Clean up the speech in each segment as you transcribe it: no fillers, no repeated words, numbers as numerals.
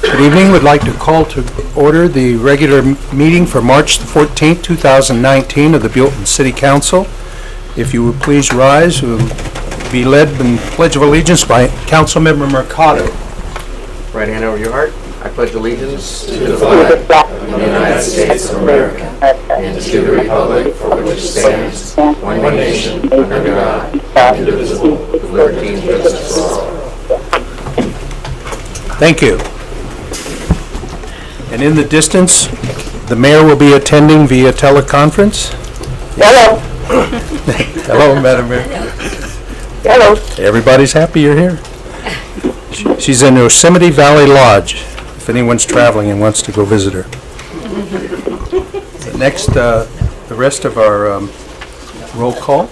Good evening. Would like to call to order the regular meeting for March the 14th, 2019 of the Buellton City Council. If you would please rise, we'll be led in Pledge of Allegiance by Councilmember Mercado. Right hand over your heart. I pledge allegiance to the flag of the United States of America and to the republic for which it stands, one nation, under God, indivisible, with liberty and justice for all. Thank you. And in the distance, the mayor will be attending via teleconference. Hello. Hello, Madam Mayor. Hello. Everybody's happy you're here. She's in Yosemite Valley Lodge, if anyone's traveling and wants to go visit her. Next, the rest of our roll call.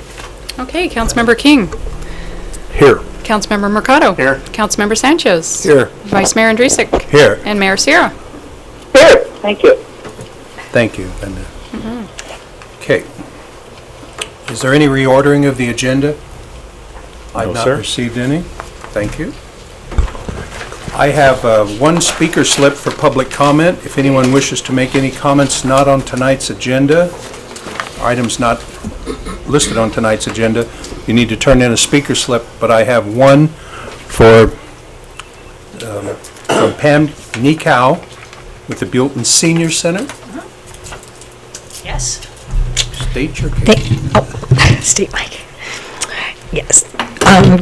Okay, Councilmember King. Here. Councilmember Mercado. Here. Councilmember Sanchez. Here. Vice Mayor Andrusik. Here. And Mayor Sierra. Here. Thank you. Thank you, Linda. Okay. Is there any reordering of the agenda? I've not received any. Thank you. I have one speaker slip for public comment. If anyone wishes to make any comments not on tonight's agenda, items not listed on tonight's agenda, you need to turn in a speaker slip, but I have one from Pam Nikow with the Buellton Senior Center. Yes. State your case. State mic. Yes.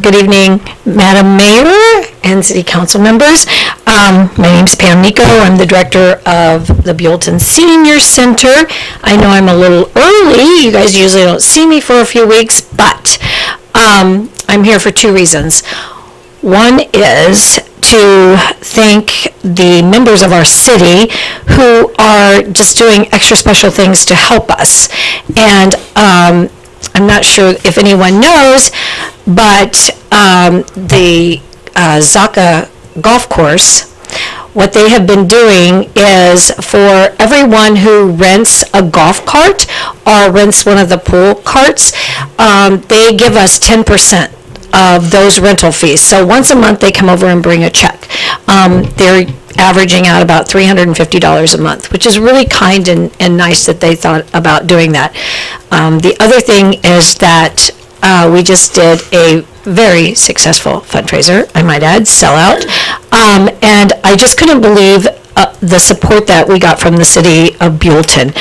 Good evening, Madam Mayor and City Council members. My name's Pam Nikow. I'm the director of the Buellton Senior Center. I know I'm a little early. You guys usually don't see me for a few weeks, but I'm here for two reasons. One is to thank the members of our city who are just doing extra special things to help us. And I'm not sure if anyone knows, but the Zaka golf course, what they have been doing is for everyone who rents a golf cart or rents one of the pool carts, they give us 10% of those rental fees. So once a month they come over and bring a check. They're averaging out about $350 a month, which is really kind and nice that they thought about doing that. The other thing is that we just did a very successful fundraiser, I might add, sellout. And I just couldn't believe the support that we got from the city of Buellton.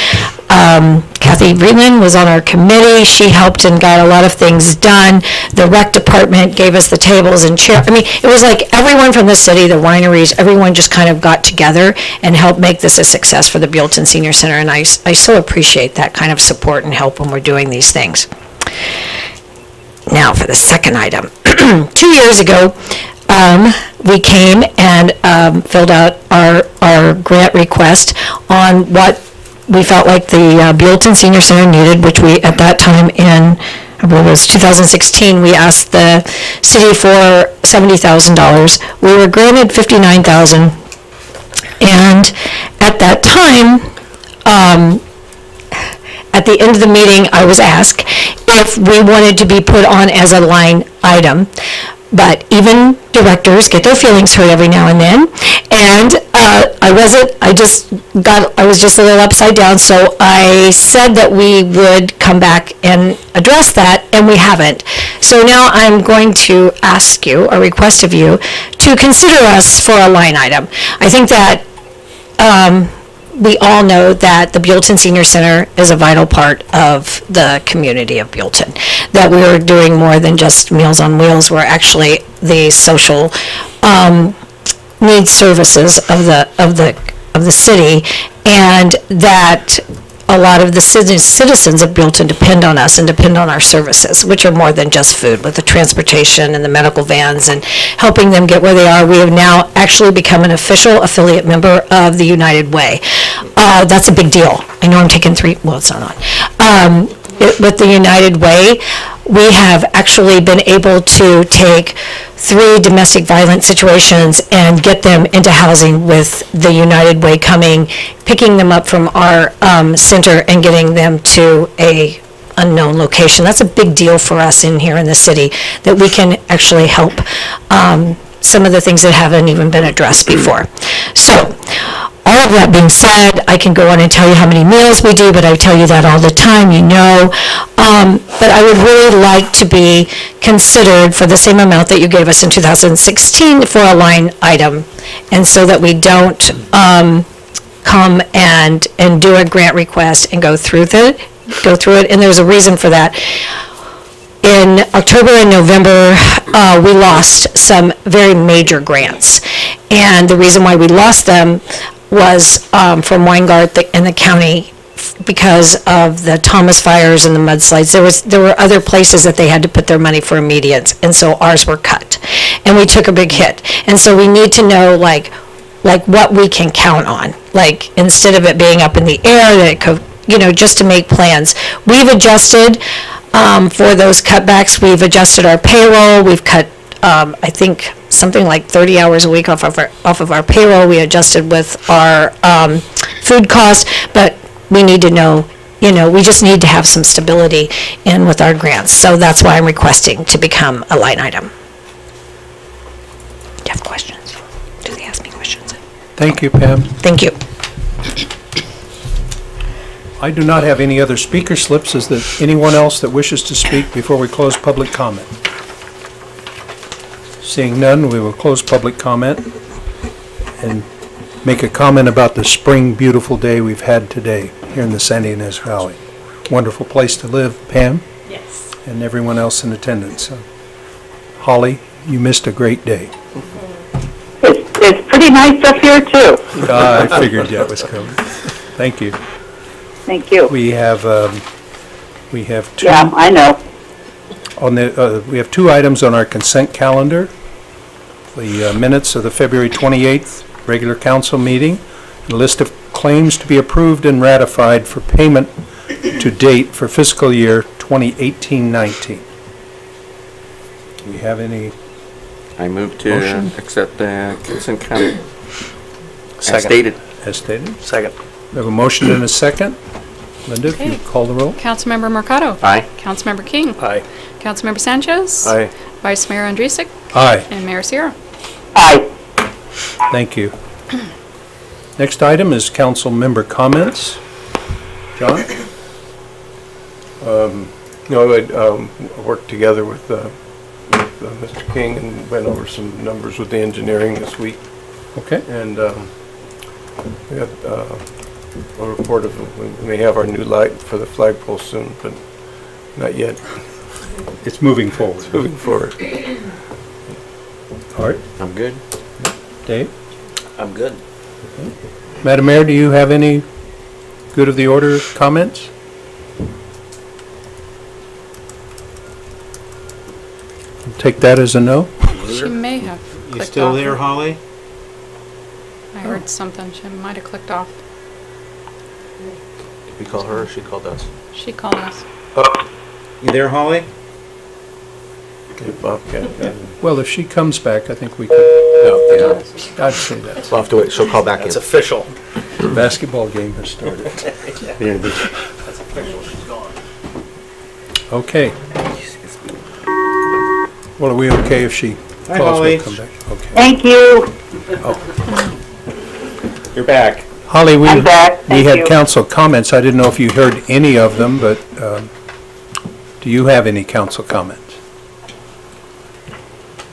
Kathy Breland was on our committee. She helped and got a lot of things done. The rec department gave us the tables and chairs. I mean, it was like everyone from the city, the wineries, everyone just kind of got together and helped make this a success for the Buellton Senior Center. And I so appreciate that kind of support and help when we're doing these things. Now for the second item. 2 years ago, we came and filled out our grant request on what we felt like the Buellton Senior Center needed, which we, at that time in, I believe it was 2016, we asked the city for $70,000. We were granted $59,000, and at that time, at the end of the meeting, I was asked if we wanted to be put on as a line item. But even directors get their feelings hurt every now and then, and I was just a little upside down, so I said that we would come back and address that, and we haven't. So now I'm going to ask you, or request of you, to consider us for a line item. I think that we all know that the Buellton Senior Center is a vital part of the community of Buellton, that we're doing more than just Meals on Wheels. We're actually the social needs services of the city, and that a lot of the citizens of Buellton depend on us and depend on our services, which are more than just food, with the transportation and the medical vans and helping them get where they are. We have now actually become an official affiliate member of the United Way. That's a big deal. I know I'm taking it's not on. With the United Way, we have actually been able to take 3 domestic violence situations and get them into housing, with the United Way coming, picking them up from our center and getting them to a unknown location. That's a big deal for us in here in the city, that we can actually help some of the things that haven't even been addressed before. So, all of that being said, I can go on and tell you how many meals we do, but I tell you that all the time, you know. But I would really like to be considered for the same amount that you gave us in 2016 for a line item, and so that we don't come and do a grant request and go through it, and there's a reason for that. In October and November, we lost some very major grants, and the reason why we lost them was from Weingart and the county because of the Thomas fires and the mudslides. There were other places that they had to put their money for immediates, and so ours were cut, and we took a big hit. And so we need to know like what we can count on, like instead of it being up in the air, that it could, you know, just to make plans. We've adjusted for those cutbacks. We've adjusted our payroll. We've cut, I think, something like 30 hours a week off of our payroll. We adjusted with our food costs, but we need to know, you know, we just need to have some stability in with our grants. So that's why I'm requesting to become a line item. Do you have questions? Do they ask me questions? Thank you, Pam. Thank you. I do not have any other speaker slips. Is there anyone else that wishes to speak before we close public comment? Seeing none, we will close public comment and make a comment about the spring beautiful day we've had today here in the Sandy Ynez Valley. Wonderful place to live, Pam. Yes. And everyone else in attendance. Holly, you missed a great day. It's pretty nice up here, too. I figured that was coming. Thank you. Thank you. We have two. Yeah, I know. We have two items on our consent calendar. The minutes of the February 28th regular council meeting, a list of claims to be approved and ratified for payment to date for fiscal year 2018-19. Do we have any? I move to Motion? accept the consent calendar. Second. As stated. As stated. Second. We have a motion and a second. Linda, if you Okay. call the roll. Councilmember Mercado. Aye. Councilmember King. Aye. Councilmember Sanchez. Aye. Vice Mayor Andrusik. Aye. And Mayor Sierra. Aye. Thank you. Next item is council member comments. John? I worked together with Mr. King and went over some numbers with the engineering this week. Okay. And we got a report of, we may have our new light for the flagpole soon, but not yet. It's moving forward. Moving forward. Art? I'm good. Dave? I'm good. Madam Mayor, do you have any good of the order comments? Take that as a no. She may have You clicked still off. there, Holly? I heard something. She might have clicked off. We call her, or she called us. She called us. You there, Holly? Okay, Bobcat. Well, if she comes back, I think we could. No, yeah. I'd say that. We'll have to wait, she'll call back in. It's official. The basketball game has started. That's official, she's gone. Okay. Well, are we okay if she Hi, calls Holly. and come back? Okay. Thank you. You're back. Holly, I'm back. we Thank had you. council comments. I didn't know if you heard any of them, but do you have any council comments?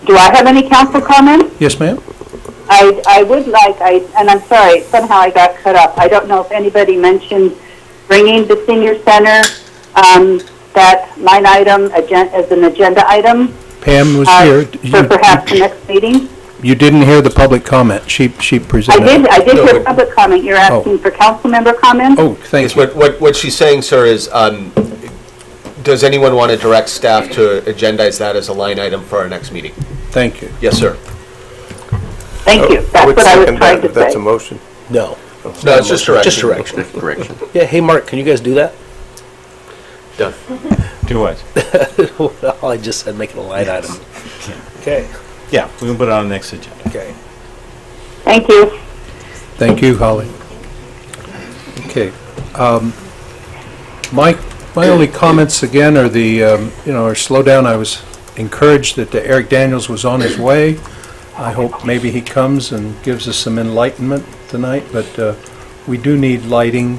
Do I have any council comments? Yes, ma'am? I would like, and I'm sorry, somehow I got cut up. I don't know if anybody mentioned bringing the senior center, that line item as an agenda item. Pam was here. For perhaps the next meeting. You didn't hear the public comment. She presented. I did No, hear but- public comment. You're asking for council member comments? Oh, thank you. What she's saying, sir, is, does anyone want to direct staff to agendize that as a line item for our next meeting? Thank you. Yes, sir. Thank you. That's would what I was second trying that to if that's say. a motion. No. No, it's just direction. Just direction. Correction. Yeah, hey, Mark, can you guys do that? Done. Do what? All I just said, make it a line item. Okay. Yeah, we can put it on the next agenda. Okay. Thank you. Thank you, Holly. Okay. My only comments again are the, our slowdown. I was encouraged that Eric Daniels was on his way. I hope maybe he comes and gives us some enlightenment tonight, but we do need lighting.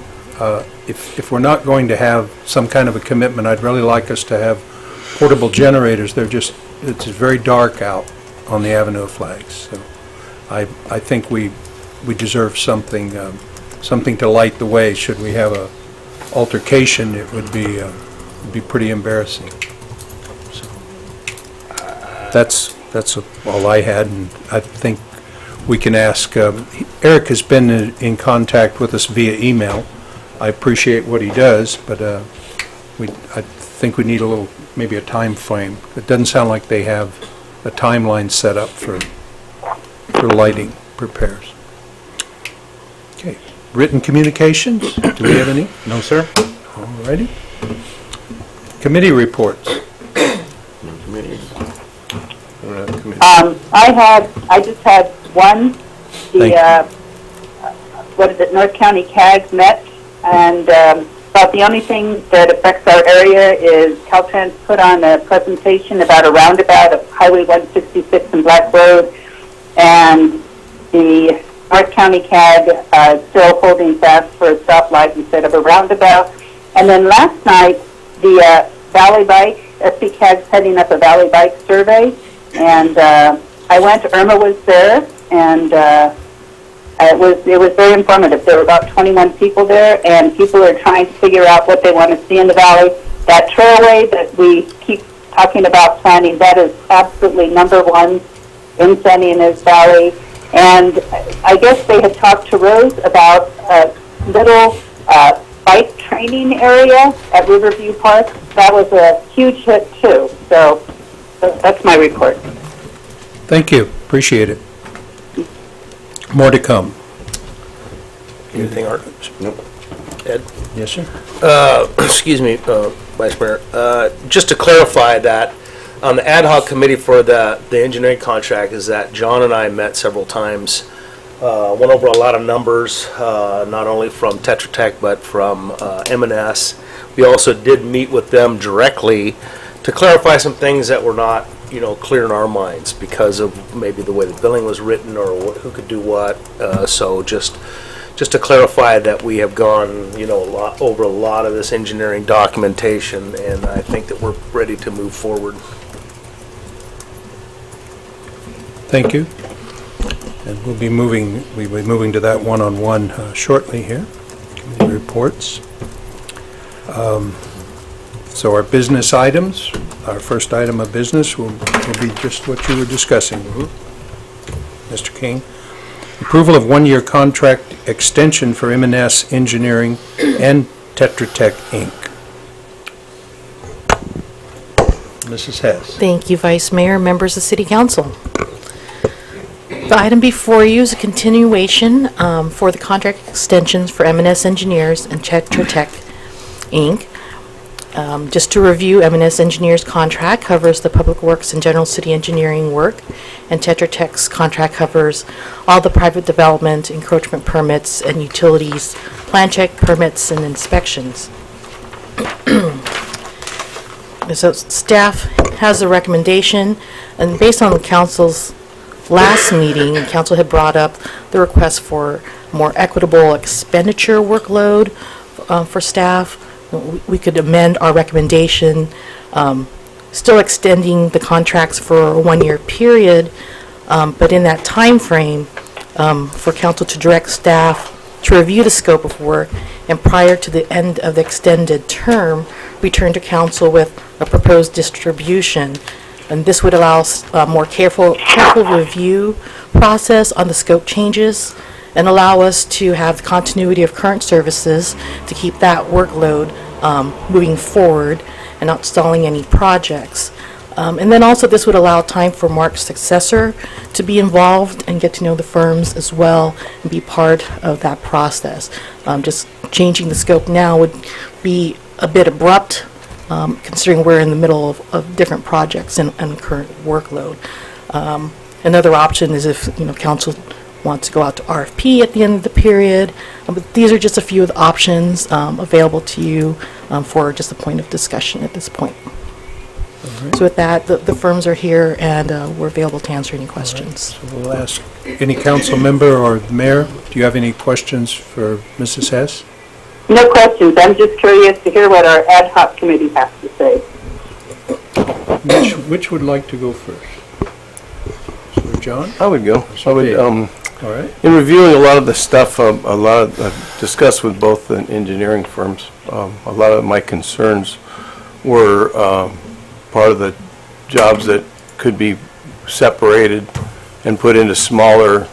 If we're not going to have some kind of a commitment, I'd really like us to have portable generators. It's very dark out on the Avenue of Flags. So I think we deserve something to light the way. Should we have a altercation, it would be pretty embarrassing. So that's all I had, and I think we can ask. Eric has been in contact with us via email. I appreciate what he does, but I think we need maybe a time frame. It doesn't sound like they have a timeline set up for lighting repairs. Okay, written communications. Do we have any? No, sir. All righty. Committee reports. I just had one. North County CAGs met, and about the only thing that affects our area is Caltrans put on a presentation about a roundabout of Highway 166 and Black Road, and the North County CAG still holding fast for a stoplight instead of a roundabout. And then last night, the Valley Bike, SPCAG's heading up a Valley Bike survey, and I went, Irma was there, and it was very informative. There were about 21 people there, and people are trying to figure out what they want to see in the valley. That trailway that we keep talking about planning, that is absolutely number one in San Ynez Valley. And I guess they had talked to Rose about a little bike training area at Riverview Park. That was a huge hit, too. So that's my report. Thank you. Appreciate it. More to come. Anything, Art? Nope. Ed? Yes, sir. Excuse me, Vice Mayor. Just to clarify that, on the ad hoc committee for the engineering contract, is that John and I met several times, went over a lot of numbers, not only from Tetra Tech, but from M&S. We also did meet with them directly to clarify some things that were not, clear in our minds because of maybe the way the billing was written or who could do what. So just to clarify that we have gone, over a lot of this engineering documentation, and I think that we're ready to move forward. Thank you. And we'll be moving to that one-on-one shortly here. Committee reports. So our business items, our first item of business will be just what you were discussing, Mr. King. Approval of one-year contract extension for M&S Engineering and Tetra Tech, Inc. Mrs. Hess. Thank you, Vice Mayor, members of City Council. The item before you is a continuation for the contract extensions for M&S Engineers and Tetra Tech, Inc. Just to review, M&S Engineers contract covers the public works and general city engineering work, and Tetra Tech's contract covers all the private development, encroachment permits, and utilities, plan check permits, and inspections. So staff has a recommendation, and based on the council's last meeting, the council had brought up the request for more equitable expenditure workload for staff. We could amend our recommendation, still extending the contracts for a one-year period, but in that time frame, for council to direct staff to review the scope of work, and prior to the end of the extended term, return to council with a proposed distribution. And this would allow a more careful review process on the scope changes, and allow us to have the continuity of current services to keep that workload moving forward and not stalling any projects. And then also this would allow time for Mark's successor to be involved and get to know the firms as well and be part of that process. Just changing the scope now would be a bit abrupt, considering we're in the middle of different projects and current workload. Another option is if council wants to go out to RFP at the end of the period. But these are just a few of the options available to you for just a point of discussion at this point. So with that, the firms are here, and we're available to answer any questions. So we'll ask any council member or mayor, do you have any questions for Mrs. Hess? No questions. I'm just curious to hear what our ad hoc committee has to say. Which would like to go first? So John? I would go. I would, All right. in reviewing a lot of the stuff, discussed with both the engineering firms, a lot of my concerns were part of the jobs that could be separated and put into smaller,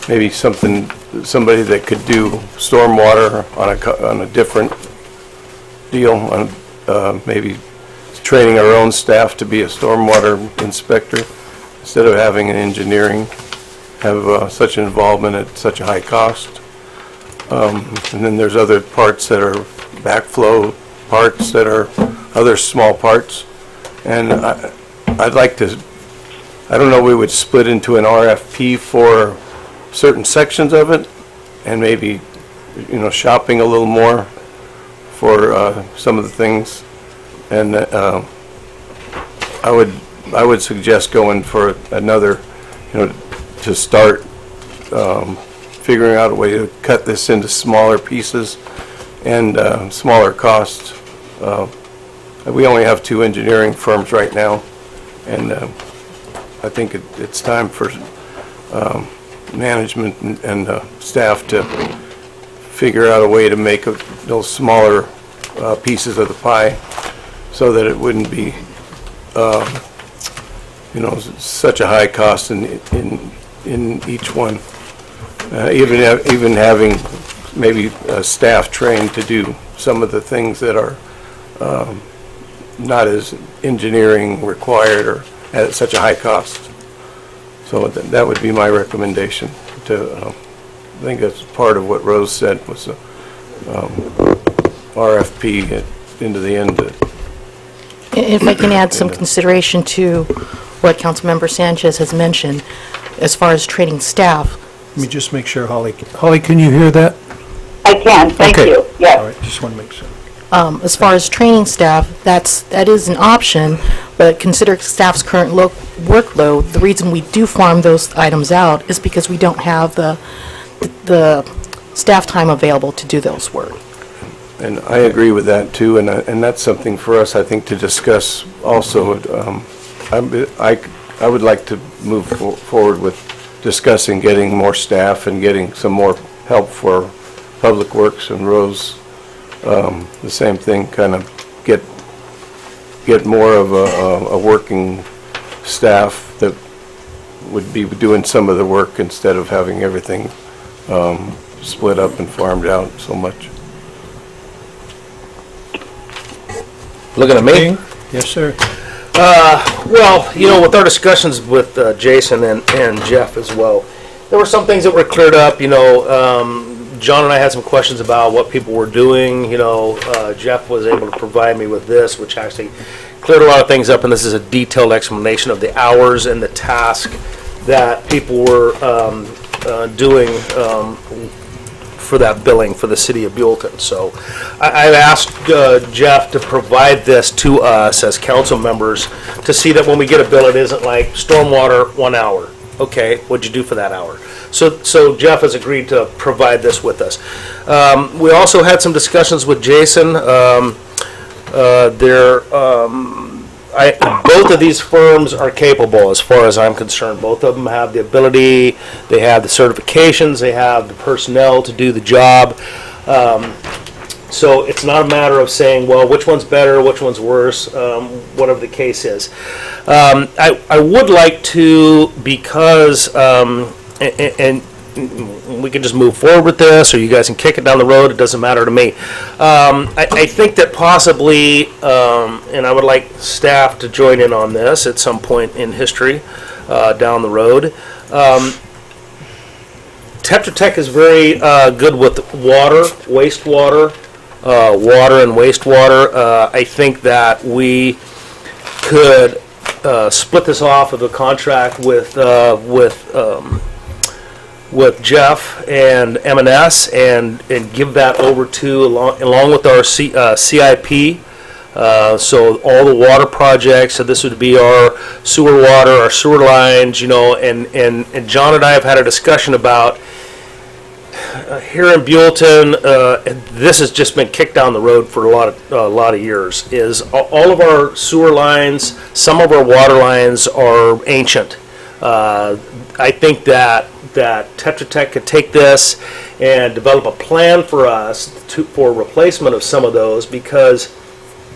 maybe somebody that could do stormwater on a different deal, on maybe training our own staff to be a stormwater inspector instead of having an engineering have such an involvement at such a high cost. And then there's other parts that are backflow parts that are other small parts. And I'd like to, I don't know, we would split into an RFP for certain sections of it and maybe, shopping a little more for some of the things. And I would suggest going for another, to start figuring out a way to cut this into smaller pieces and smaller costs. We only have 2 engineering firms right now, and I think it's time for management and staff to figure out a way to make those smaller pieces of the pie so that it wouldn't be such a high cost in each one. Even having maybe staff trained to do some of the things that are not as engineering required or at such a high cost. So that would be my recommendation. I think that's part of what Rose said was RFP into the end. If I can add some consideration to what Councilmember Sanchez has mentioned, as far as training staff. Let me just make sure, Holly. Holly, can you hear that? I can, thank you. Yes. All right, just want to make sure. As far as training staff, that is an option, but consider staff's current workload. The reason we do farm those items out is because we don't have the staff time available to do those work. And I agree with that too, and that's something for us, I think, to discuss also. I would like to move forward with discussing getting more staff and getting some more help for Public Works and Rose. The same thing, kind of get more of a working staff that would be doing some of the work instead of having everything split up and farmed out so much. Looking at me? Yes, sir. Well, with our discussions with Jason and Jeff as well, there were some things that were cleared up. John and I had some questions about what people were doing. Jeff was able to provide me with this, which actually cleared a lot of things up, and this is a detailed explanation of the hours and the task that people were doing for that billing for the city of Buellton. So I've asked Jeff to provide this to us as council members to see that when we get a bill, it isn't like stormwater 1 hour. Okay, what'd you do for that hour? So Jeff has agreed to provide this with us. We also had some discussions with Jason. Both of these firms are capable as far as I'm concerned. Both of them have the ability, they have the certifications, they have the personnel to do the job. So it's not a matter of saying, well, which one's better, which one's worse, whatever the case is. I would like to, because, and we can just move forward with this, or you guys can kick it down the road, it doesn't matter to me. I think that possibly, and I would like staff to join in on this at some point in history down the road. Tetra Tech is very good with water, wastewater, water and wastewater. I think that we could split this off of a contract with Jeff and M&S and give that over to, along with our CIP So all the water projects, so this would be our sewer water, our sewer lines, you know, and John and I have had a discussion about here in Buellton, this has just been kicked down the road for a lot of years, is all of our sewer lines, some of our water lines are ancient. I think that Tetra Tech could take this and develop a plan for us for replacement of some of those, because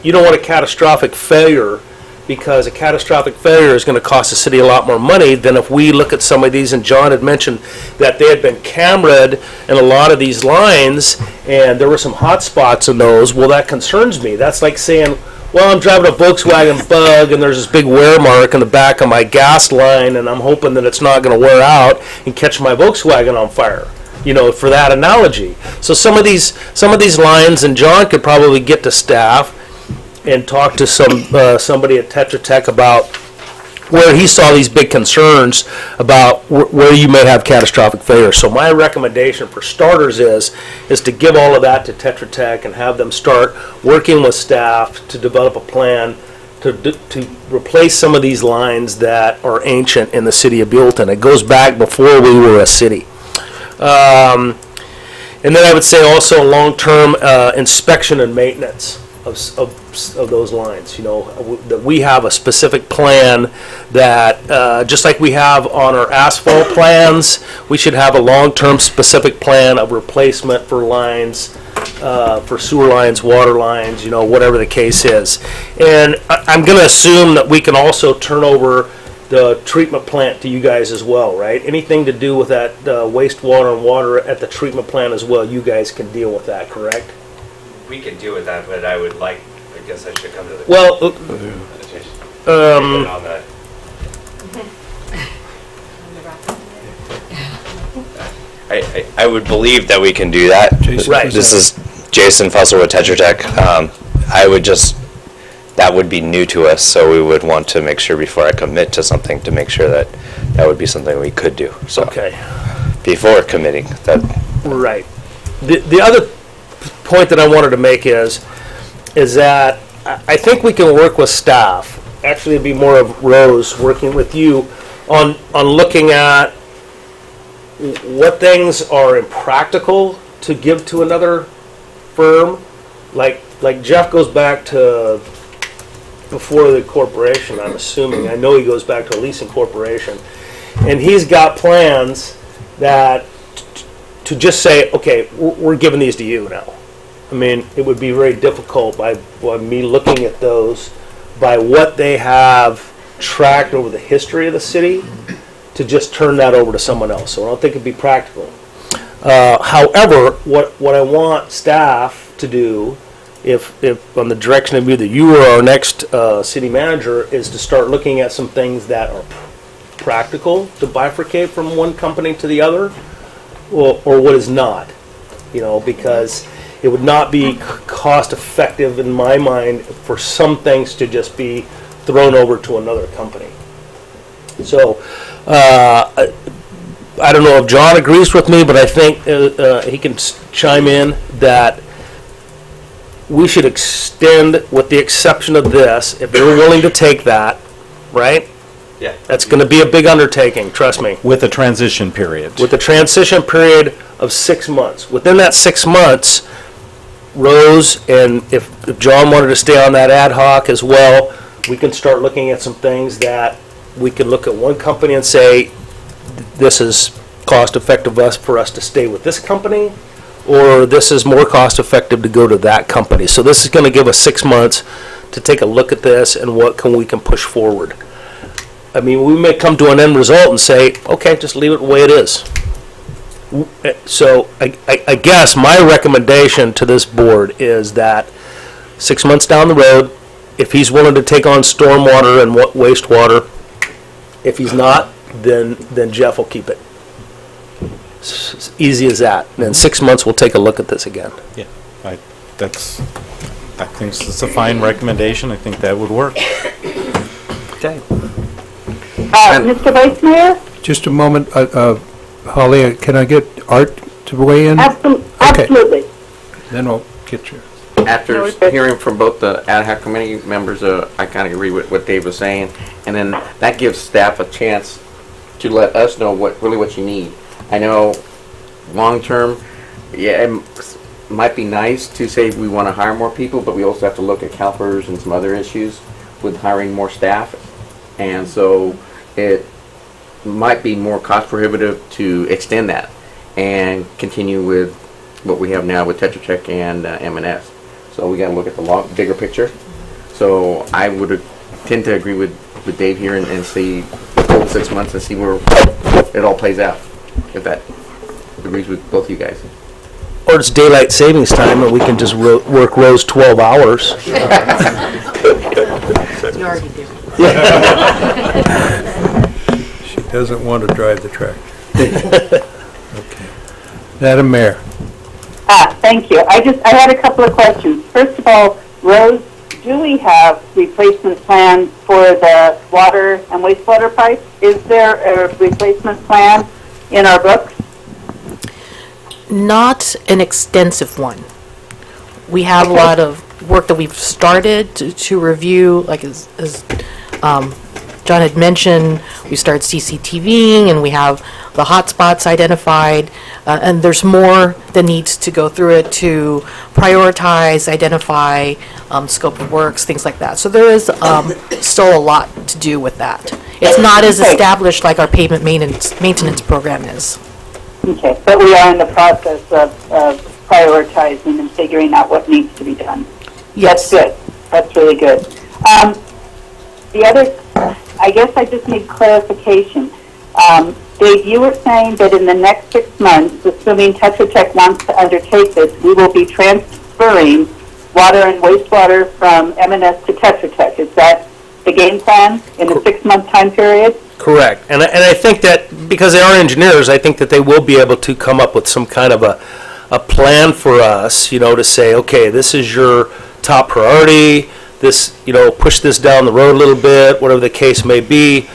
you don't want a catastrophic failure, because a catastrophic failure is going to cost the city a lot more money than if we look at some of these. And John had mentioned that they had been cameraed in a lot of these lines, and there were some hot spots in those. Well, that concerns me. That's like saying, well, I'm driving a Volkswagen Bug and there's this big wear mark in the back of my gas line, and I'm hoping that it's not going to wear out and catch my Volkswagen on fire, you know, for that analogy. So some of these lines, and John could probably get to staff and talk to somebody at Tetra Tech about where he saw these big concerns about where you may have catastrophic failure. So my recommendation for starters is to give all of that to Tetra Tech and have them start working with staff to develop a plan to replace some of these lines that are ancient in the city of Buellton. It goes back before we were a city. And then I would say also long-term inspection and maintenance of those lines, you know, that we have a specific plan that, just like we have on our asphalt plans, we should have a long-term specific plan of replacement for lines, for sewer lines, water lines, you know, whatever the case is. And I'm going to assume that we can also turn over the treatment plant to you guys as well, right? Anything to do with that wastewater and water at the treatment plant as well, you guys can deal with that, correct? We can deal with that, but I guess I should come to the. Well, on that. I would believe that we can do that. Right. This is Jason Fussell with Tetra Tech. That would be new to us, so we would want to make sure before I commit to something to make sure that that would be something we could do. So okay. Before committing that. Right. The other point that I wanted to make is that I think we can work with staff. Actually, it'd be more of Rose working with you on looking at what things are impractical to give to another firm. Like Jeff goes back to before the corporation, I'm assuming. I know he goes back to a leasing corporation. And he's got plans that to just say, okay, we're giving these to you now. I mean, it would be very difficult by me looking at those, by what they have tracked over the history of the city, to just turn that over to someone else. So I don't think it'd be practical. However, what I want staff to do, if on the direction of either you or our next city manager, is to start looking at some things that are practical to bifurcate from one company to the other, or what is not. You know, because it would not be cost effective in my mind for some things to just be thrown over to another company. So I don't know if John agrees with me, but I think he can chime in that we should extend, with the exception of this, if they're willing to take that, right? Yeah. That's going to be a big undertaking, trust me. With a transition period. With a transition period of 6 months. Within that 6 months, Rose, and if John wanted to stay on that ad hoc as well, we can start looking at some things that we can look at one company and say, this is cost effective for us to stay with this company, or this is more cost effective to go to that company. So this is going to give us 6 months to take a look at this and what we can push forward. I mean, we may come to an end result and say, okay, just leave it the way it is. So I guess my recommendation to this board is that 6 months down the road, if he's willing to take on stormwater and wastewater, if he's not, then Jeff will keep it. It's easy as that. And in 6 months, we'll take a look at this again. Yeah, I think it's a fine recommendation. I think that would work. Okay. Mr. Vice Mayor? Just a moment, Holly, can I get Art to weigh in? Absolutely. Then we'll get you. After hearing from both the ad hoc committee members, I kind of agree with what Dave was saying, and then that gives staff a chance to let us know what you need. I know long term, yeah, it might be nice to say we want to hire more people, but we also have to look at CalPERS and some other issues with hiring more staff, and so it might be more cost prohibitive to extend that and continue with what we have now with Tetra Tech and M&S. So we got to look at the bigger picture. So I would tend to agree with Dave here and see the whole 6 months and see where it all plays out, if that agrees with both of you guys. Or it's daylight savings time and we can just work Rose 12 hours. You already do. She doesn't want to drive the tractor. Okay. Madam Mayor. Thank you. I had a couple of questions. First of all, Rose, do we have replacement plans for the water and wastewater pipes? Is there a replacement plan in our books? Not an extensive one. We have a lot of work that we've started to review, like as John had mentioned, we started CCTVing and we have the hotspots identified, and there's more that needs to go through it to prioritize, identify scope of works, things like that. So there is still a lot to do with that. It's not as established like our pavement maintenance program is. Okay, but we are in the process of prioritizing and figuring out what needs to be done. Yes. That's good. That's really good. The other, I guess I just need clarification. Dave, you were saying that in the next 6 months, assuming Tetra Tech wants to undertake this, we will be transferring water and wastewater from M&S to Tetra Tech. Is that the game plan in the 6-month time period? Correct. And I think that because they are engineers, I think that they will be able to come up with some kind of a plan for us, to say, okay, this is your top priority, this, push this down the road a little bit, whatever the case may be.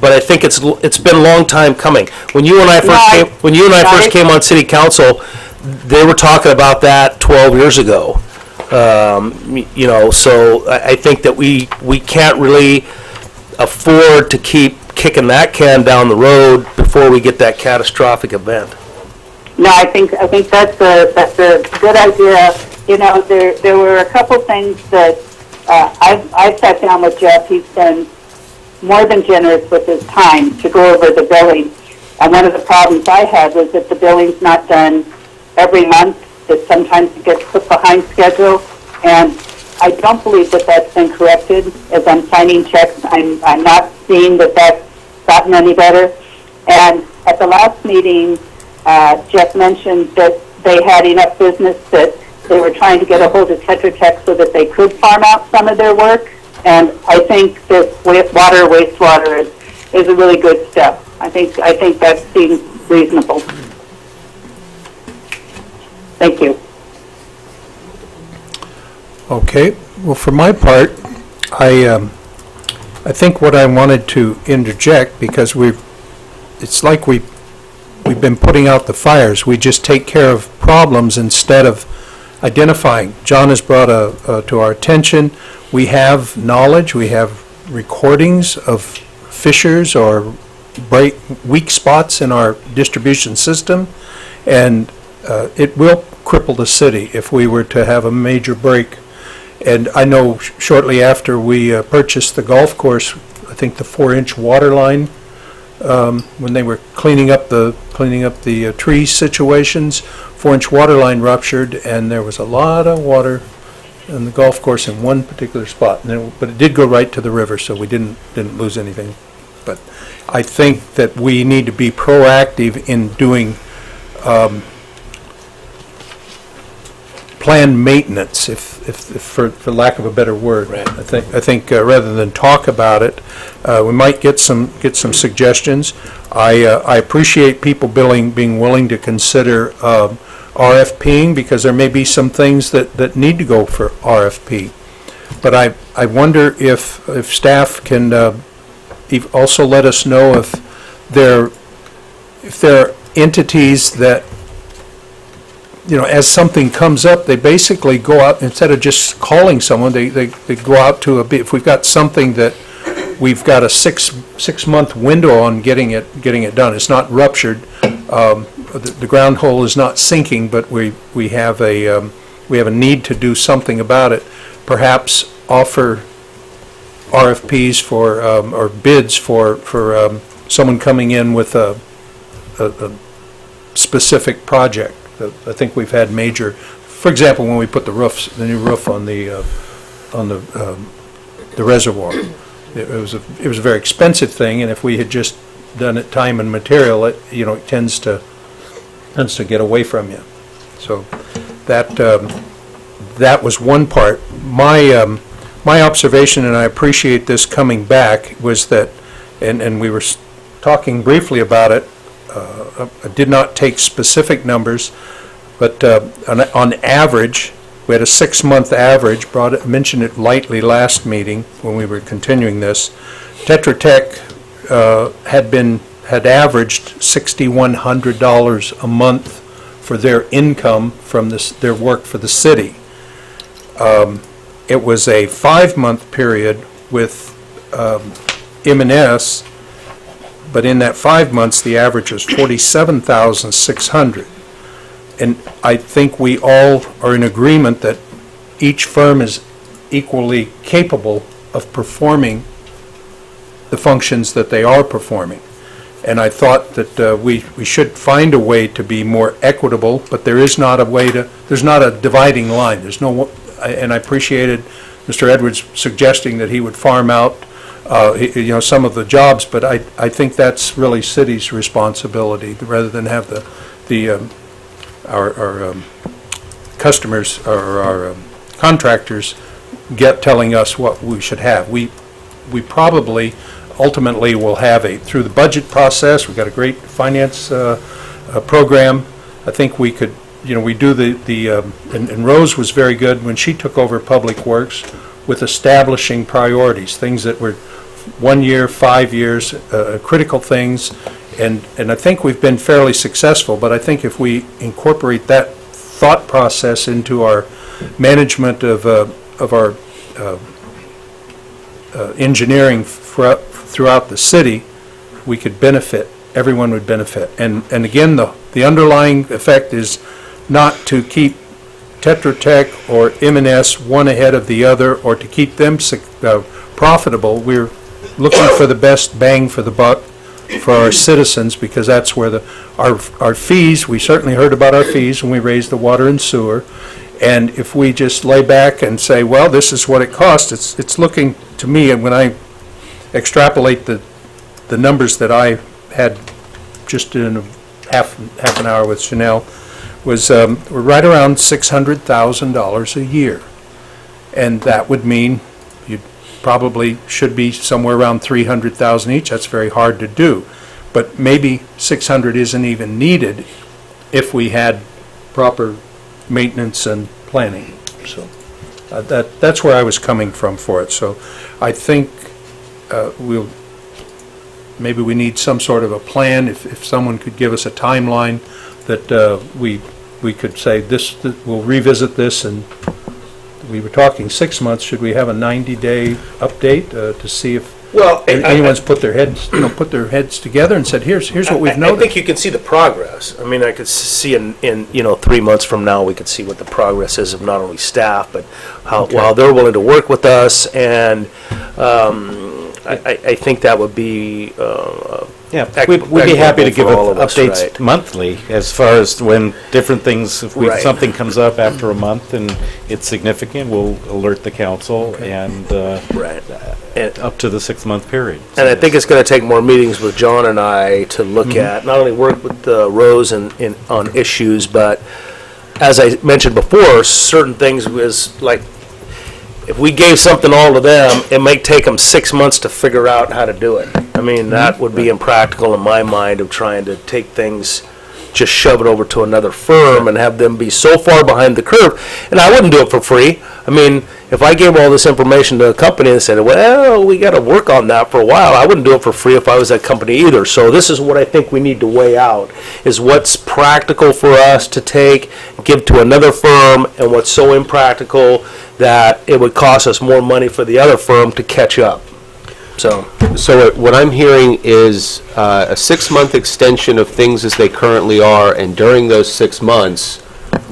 But I think it's been a long time coming. When you and I first came on city council, they were talking about that 12 years ago. So I think that we can't really afford to keep kicking that can down the road before we get that catastrophic event. No, I think that's a good idea. There were a couple things that I sat down with Jeff. He's been more than generous with his time to go over the billing. And one of the problems I had was that the billing's not done every month, that sometimes it gets put behind schedule. And I don't believe that that's been corrected. As I'm signing checks, I'm not seeing that that's gotten any better. And at the last meeting, Jeff mentioned that they had enough business that they were trying to get a hold of Tetra Tech so that they could farm out some of their work. And I think that wastewater is a really good step. I think that seems reasonable. Thank you. Okay. Well, for my part, I think what I wanted to interject, because it's like we've been putting out the fires. We just take care of problems instead of identifying. John has brought to our attention, we have knowledge, we have recordings of fissures or weak spots in our distribution system, and it will cripple the city if we were to have a major break. And I know shortly after we purchased the golf course, I think the 4-inch water line, when they were cleaning up the tree situations, 4-inch water line ruptured, and there was a lot of water in the golf course in one particular spot. But it did go right to the river, so we didn't lose anything. But I think that we need to be proactive in doing planned maintenance, if for lack of a better word. Right. I think rather than talk about it, we might get some suggestions. I appreciate people being willing to consider RFPing, because there may be some things that need to go for RFP. But I wonder if staff can also let us know if there are entities that as something comes up, they basically go out, instead of just calling someone, they go out to if we've got something that we've got a six-month window on getting it done. It's not ruptured. The ground hole is not sinking, but we have a need to do something about it. Perhaps offer RFPs for or bids for someone coming in with a specific project. I think we've had major, for example, when we put the new roof on the reservoir. It was a very expensive thing, and if we had just done it time and material, it tends to get away from you. So that was one part. My observation, and I appreciate this coming back, was that, and we were talking briefly about it. I did not take specific numbers, but on average, we had a 6-month average, mentioned it lightly last meeting when we were continuing this. Tetra Tech had averaged $6,100 a month for their income from their work for the city. It was a 5-month period with M&S, but in that 5 months, the average was $47,600. And I think we all are in agreement that each firm is equally capable of performing the functions that they are performing. And I thought that we should find a way to be more equitable, but there's not a dividing line. There's no, and I appreciated Mr. Edwards suggesting that he would farm out some of the jobs, but I think that's really city's responsibility rather than have our customers or our contractors telling us what we should have. We probably ultimately will have through the budget process. We've got a great finance program. I think we could, we do and Rose was very good when she took over Public Works with establishing priorities, things that were 1 year, 5 years, critical things. And I think we've been fairly successful, but I think if we incorporate that thought process into our management of our engineering throughout the city, we could benefit. Everyone would benefit. And again, the underlying effect is not to keep Tetra Tech or M&S one ahead of the other or to keep them profitable. We're looking for the best bang for the buck for our citizens, because that's where our fees, we certainly heard about our fees when we raised the water and sewer, and if we just lay back and say, well, this is what it costs, it's looking to me, and when I extrapolate the numbers that I had just in half an hour with Chanel, was we're right around $600,000 a year, and that would mean you probably should be somewhere around $300,000 each. That's very hard to do, but maybe $600 isn't even needed if we had proper maintenance and planning. So that's where I was coming from for it. So I think maybe we need some sort of a plan. If someone could give us a timeline that we could say we'll revisit this, and we were talking 6 months. Should we have a 90-day update to see if anyone's put their heads together and said, here's what we've noticed? I think you can see the progress. I mean, I could see in 3 months from now, we could see what the progress is of not only staff, but how they're willing to work with us, and I think that would be we'd be happy to give updates right? monthly as far as when different things, if something comes up after a month and it's significant, we'll alert the council and up to the 6-month period. And I think it's going to take more meetings with John and I to look at, not only work with Rose on issues, but as I mentioned before, certain things was like, if we gave something all to them, it might take them 6 months to figure out how to do it. I mean, that would be impractical in my mind of trying to take things just shove it over to another firm and have them be so far behind the curve. And I wouldn't do it for free. I mean, if I gave all this information to a company and said, well, we got to work on that for a while, I wouldn't do it for free if I was that company either. So this is what I think we need to weigh out, is what's practical for us to take, give to another firm, and what's so impractical that it would cost us more money for the other firm to catch up. So what I'm hearing is a 6-month extension of things as they currently are, and during those 6 months,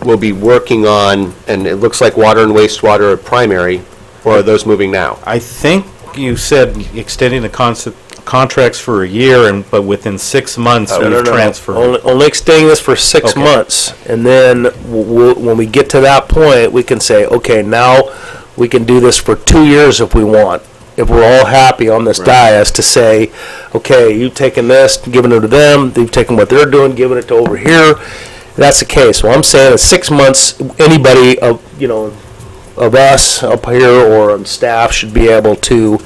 we'll be working on, and it looks like water and wastewater are primary, or are those moving now? I think you said extending the contracts for a year, but within 6 months, we've transferred. Only extending this for 6 months, and then when we get to that point, we can say, okay, now we can do this for 2 years if we want. If we're all happy on this dais to say, okay, you've taken this, giving it to them, they've taken what they're doing, giving it to over here. That's the case. Well, I'm saying in 6 months, anybody of us up here or on staff should be able to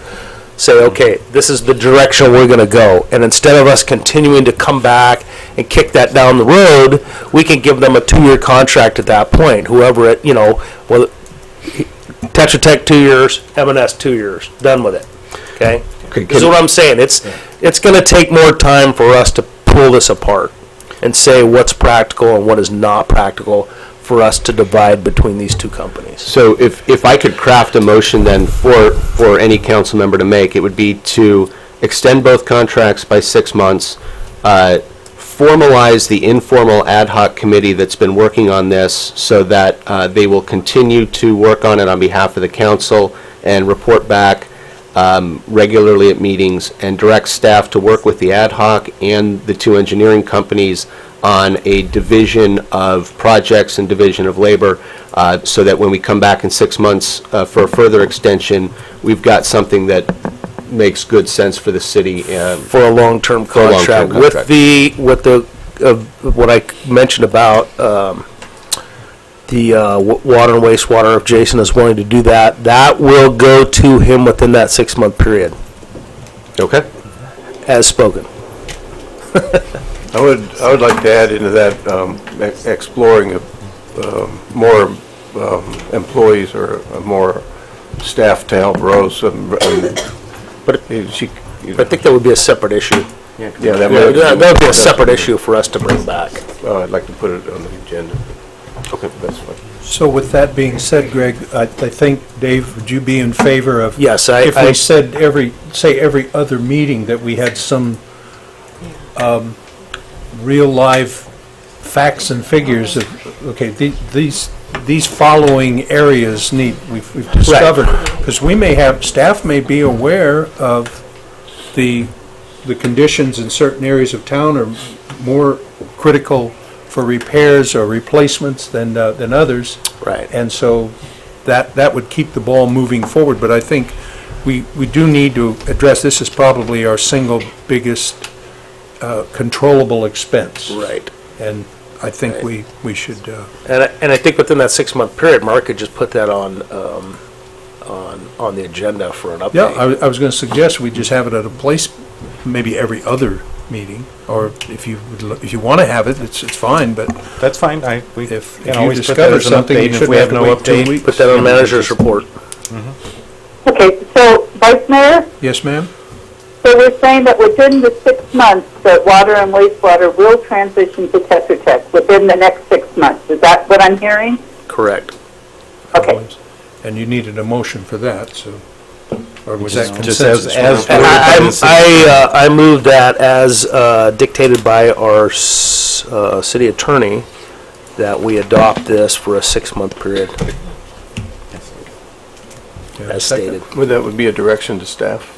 say, okay, this is the direction we're going to go. And instead of us continuing to come back and kick that down the road, we can give them a 2-year contract at that point. Whoever it, well, Tetra Tech 2 years, M&S 2 years, done with it. Okay? This is what I'm saying. It's going to take more time for us to pull this apart and say what's practical and what is not practical for us to divide between these two companies. So if I could craft a motion then for any council member to make, it would be to extend both contracts by 6 months, formalize the informal ad hoc committee that's been working on this so that they will continue to work on it on behalf of the council and report back regularly at meetings, and direct staff to work with the ad hoc and the 2 engineering companies on a division of projects and division of labor, so that when we come back in 6 months for a further extension, we've got something that makes good sense for the city for a long-term contract. With the what I mentioned about the water and wastewater. If Jason is willing to do that, that will go to him within that 6-month period. Okay. As spoken. I would like to add into that exploring more employees or more staff to help Rose. But I think that would be a separate issue. Yeah, that would be a separate issue for us to bring back. I'd like to put it on the agenda. Okay, that's fine. So with that being said, Greg, I think, Dave, would you be in favor of? Yes, if we said every other meeting that we had some real live facts and figures of, okay, these following areas we've discovered, because staff may be aware of the conditions in certain areas of town are more critical for repairs or replacements than others. Right. And so that would keep the ball moving forward. But I think we do need to address, this is probably our single biggest controllable expense. Right. And I think we should. And I think within that 6-month period, Mark could just put that on the agenda for an update. Yeah, I was going to suggest we just have it at a place, maybe every other meeting, or if you want to have it, it's fine. But that's fine. If you discover something, you shouldn't have to wait 2 weeks. Put that on the manager's report. Mm-hmm. Okay, so Vice Mayor. Yes, ma'am. So we're saying that within the 6 months, that water and wastewater will transition to Tetra Tech within the next 6 months. Is that what I'm hearing? Correct. Okay. And you needed a motion for that, so, or was that just consensus? I move that as dictated by our city attorney, that we adopt this for a 6-month period, as stated. That would be a direction to staff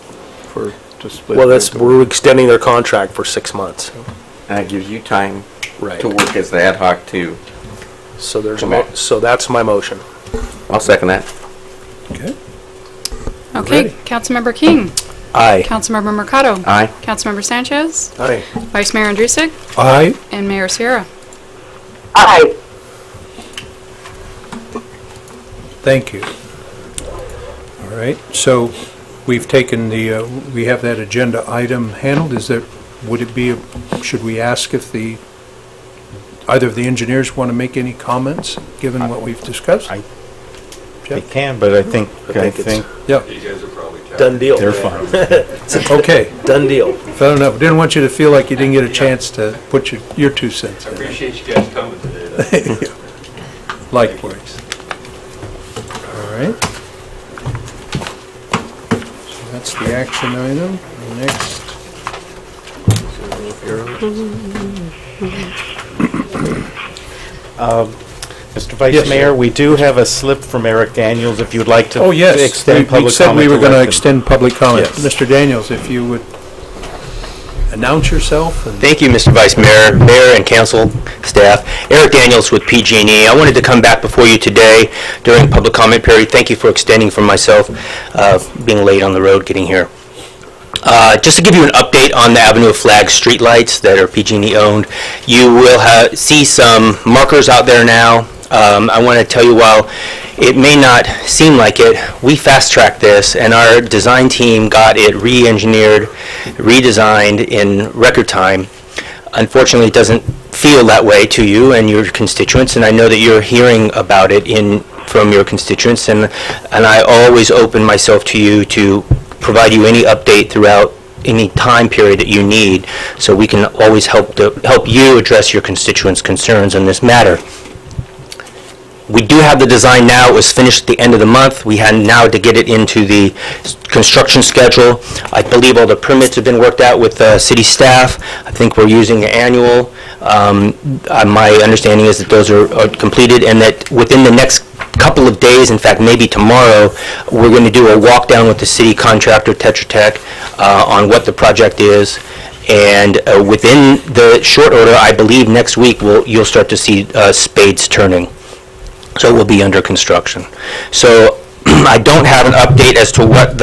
to split. Well, we're extending their contract for 6 months. And that gives you time Right. to work as the ad hoc too. So so that's my motion. I'll second that. Okay. Okay, Ready. Councilmember King. Aye. Councilmember Mercado. Aye. Councilmember Sanchez. Aye. Vice Mayor Andrusik. Aye. And Mayor Sierra. Aye. Thank you. All right, so we've taken we have that agenda item handled. Would it be, should we ask if the either of the engineers want to make any comments, given what we've discussed? They can, but I think Yeah. Done deal. they're fine. Okay, Done deal. fair enough. Didn't want you to feel like you didn't get a chance to put your 2 cents in. Appreciate you guys coming today. Likewise. All right. So that's the action item. Next. Mr. Vice Yes, Mayor, sir. we do have a slip from Eric Daniels, if you'd like to Oh, yes. extend We public said comment. we were going to let them- extend public comment. Yes. Mr. Daniels, if you would announce yourself and... Thank you, Mr. Vice Mayor, Mayor and Council staff. Eric Daniels with PG&E. I wanted to come back before you today during public comment period. Thank you for extending for myself, being late on the road getting here. Just to give you an update on the Avenue of Flags streetlights that are PG&E owned, you will see some markers out there now. I want to tell you, while it may not seem like it, we fast-tracked this, and our design team got it re-engineered, redesigned in record time. Unfortunately, it doesn't feel that way to you and your constituents, and I know that you're hearing about it from your constituents, and I always open myself to you to provide you any update throughout any time period that you need, so we can always help you address your constituents' concerns on this matter. We do have the design now. It was finished at the end of the month. We had now to get it into the construction schedule. I believe all the permits have been worked out with city staff. I think we're using the annual. My understanding is that those are completed, and that within the next couple of days, in fact maybe tomorrow, we're going to do a walk down with the city contractor Tetra Tech on what the project is. And within the short order, I believe next week you'll start to see spades turning. So it will be under construction. So I don't have an update as to what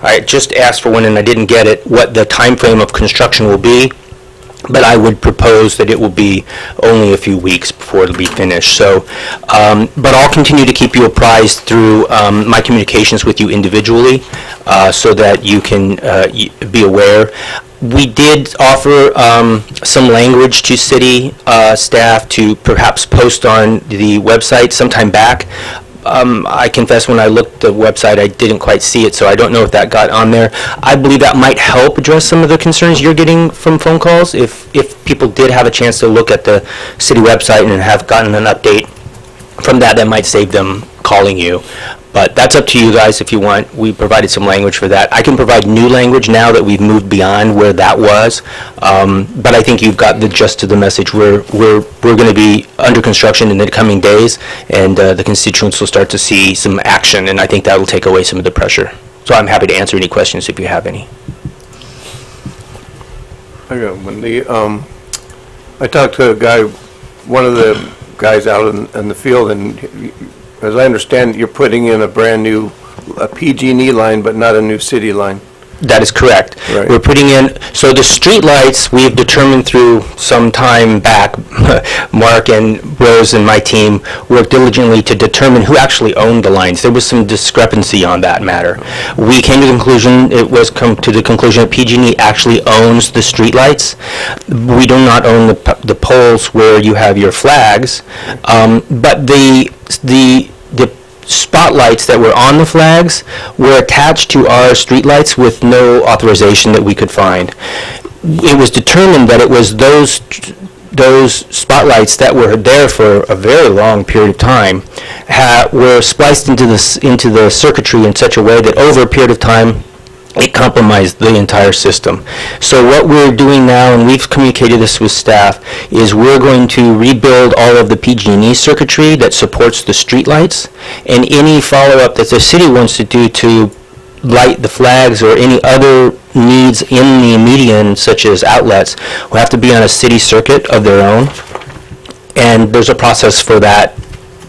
I just asked for one and I didn't get it, what the time frame of construction will be, but I would propose that it will be only a few weeks before it'll be finished. So, but I'll continue to keep you apprised through my communications with you individually, so that you can be aware. We did offer some language to city staff to perhaps post on the website sometime back. I confess when I looked at the website I didn't quite see it, so I don't know if that got on there. I believe that might help address some of the concerns you're getting from phone calls. If people did have a chance to look at the city website and have gotten an update from that, that might save them calling you. But that's up to you guys if you want. We provided some language for that. I can provide new language now that we've moved beyond where that was. But I think you've got the gist of the message. We're going to be under construction in the coming days, and the constituents will start to see some action, and I think that will take away some of the pressure. So I'm happy to answer any questions if you have any. I got one. I talked to a guy, one of the guys out in the field, and as I understand, you're putting in a brand new PG&E line, but not a new city line. That is correct. Right. We're putting in, so the street lights, we've determined through some time back, Mark and Rose and my team worked diligently to determine who actually owned the lines. There was some discrepancy on that matter. We came to the conclusion, that PG&E actually owns the street lights. We do not own the poles where you have your flags, but the spotlights that were on the flags were attached to our streetlights with no authorization that we could find. It was determined that it was those spotlights that were there for a very long period of time were spliced into the circuitry in such a way that over a period of time it compromised the entire system. So what we're doing now, and we've communicated this with staff, is we're going to rebuild all of the PG&E circuitry that supports the streetlights, and any follow-up that the city wants to do to light the flags or any other needs in the median, such as outlets, will have to be on a city circuit of their own. And there's a process for that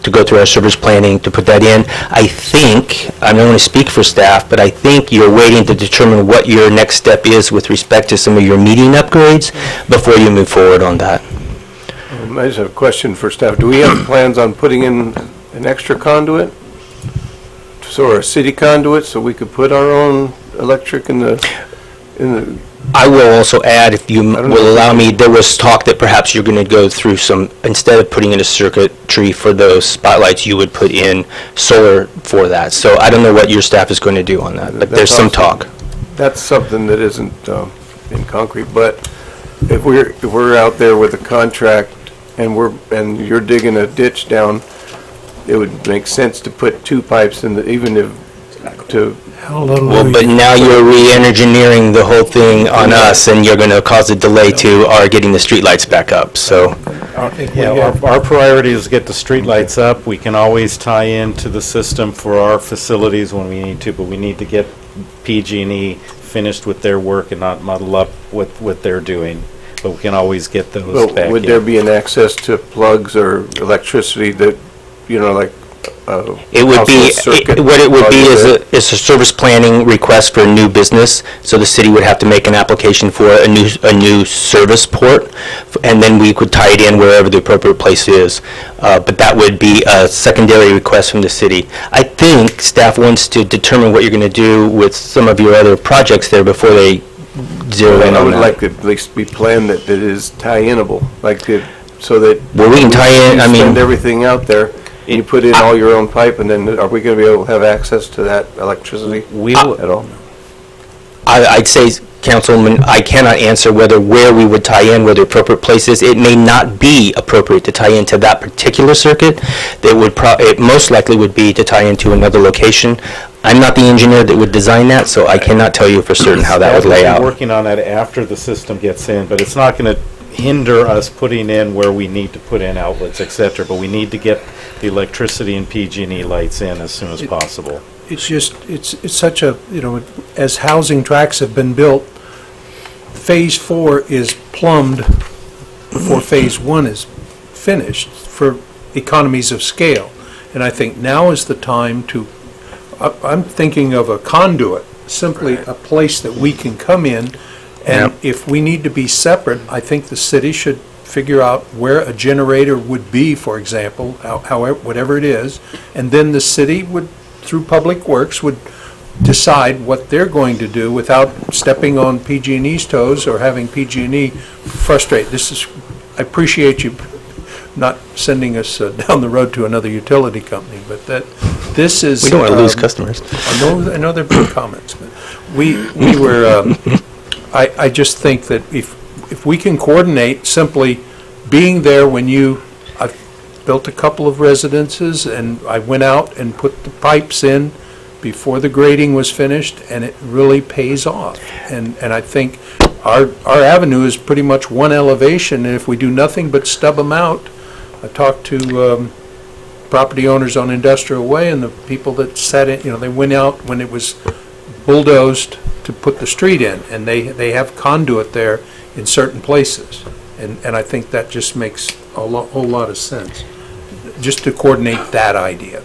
to go through our service planning to put that in. I think, I don't want to speak for staff, but I think you're waiting to determine what your next step is with respect to some of your median upgrades before you move forward on that. I just have a question for staff. Do we have plans on putting in an extra conduit? So, or a city conduit, so we could put our own electric in the I will also add, if you will allow me, there was talk that perhaps you're going to go through some, instead of putting in a circuitry for those spotlights, you would put in solar for that. So I don't know what your staff is going to do on that, but there's some talk. That's something that isn't in concrete, but if we're out there with a contract and you're digging a ditch down, it would make sense to put 2 pipes in even if to. Well, but now you're re-engineering the whole thing on us, and you're going to cause a delay to our getting the streetlights back up, so. Yeah, our priority is to get the streetlights up. We can always tie into the system for our facilities when we need to, but we need to get PG&E finished with their work and not muddle up what they're doing. But we can always get those back in. Would there be an access to plugs or electricity that, like it would be, what it would be is a service planning request for a new business, so the city would have to make an application for a new service port, and then we could tie it in wherever the appropriate place is. But that would be a secondary request from the city. I think staff wants to determine what you're going to do with some of your other projects there before they zero in on that. I would like to at least be planned that it is tie-inable, so that well, we can tie in. Send everything out there. You put in all your own pipe, and then are we going to be able to have access to that electricity at all? I'd say, Councilman, I cannot answer where we would tie in, where the appropriate place is. It may not be appropriate to tie into that particular circuit. It most likely would be to tie into another location. I'm not the engineer that would design that, so I cannot tell you for certain how that would lay out. We're working on that after the system gets in, but it's not going to hinder us putting in where we need to put in outlets, etc. But we need to get the electricity and PG&E lights in as soon as possible. It's just, it's such a, as housing tracts have been built, Phase 4 is plumbed before Phase 1 is finished for economies of scale. And I think now is the time to, I'm thinking of a conduit, simply a place that we can come in. And if we need to be separate, I think the city should figure out where a generator would be, for example, however, whatever it is, and then the city would, through Public Works, would decide what they're going to do without stepping on PG&E's toes or having PG&E frustrate. I appreciate you not sending us down the road to another utility company, but this is. We don't want to lose customers. I know they're big comments, but we were. I just think that if we can coordinate simply being there when I've built a couple of residences and I went out and put the pipes in before the grading was finished, and it really pays off. And I think our avenue is pretty much one elevation, and if we do nothing but stub them out, I talked to property owners on Industrial Way, and the people that sat in, they went out when it was bulldozed to put the street in, and they have conduit there in certain places, and I think that just makes a whole lot of sense, just to coordinate that idea.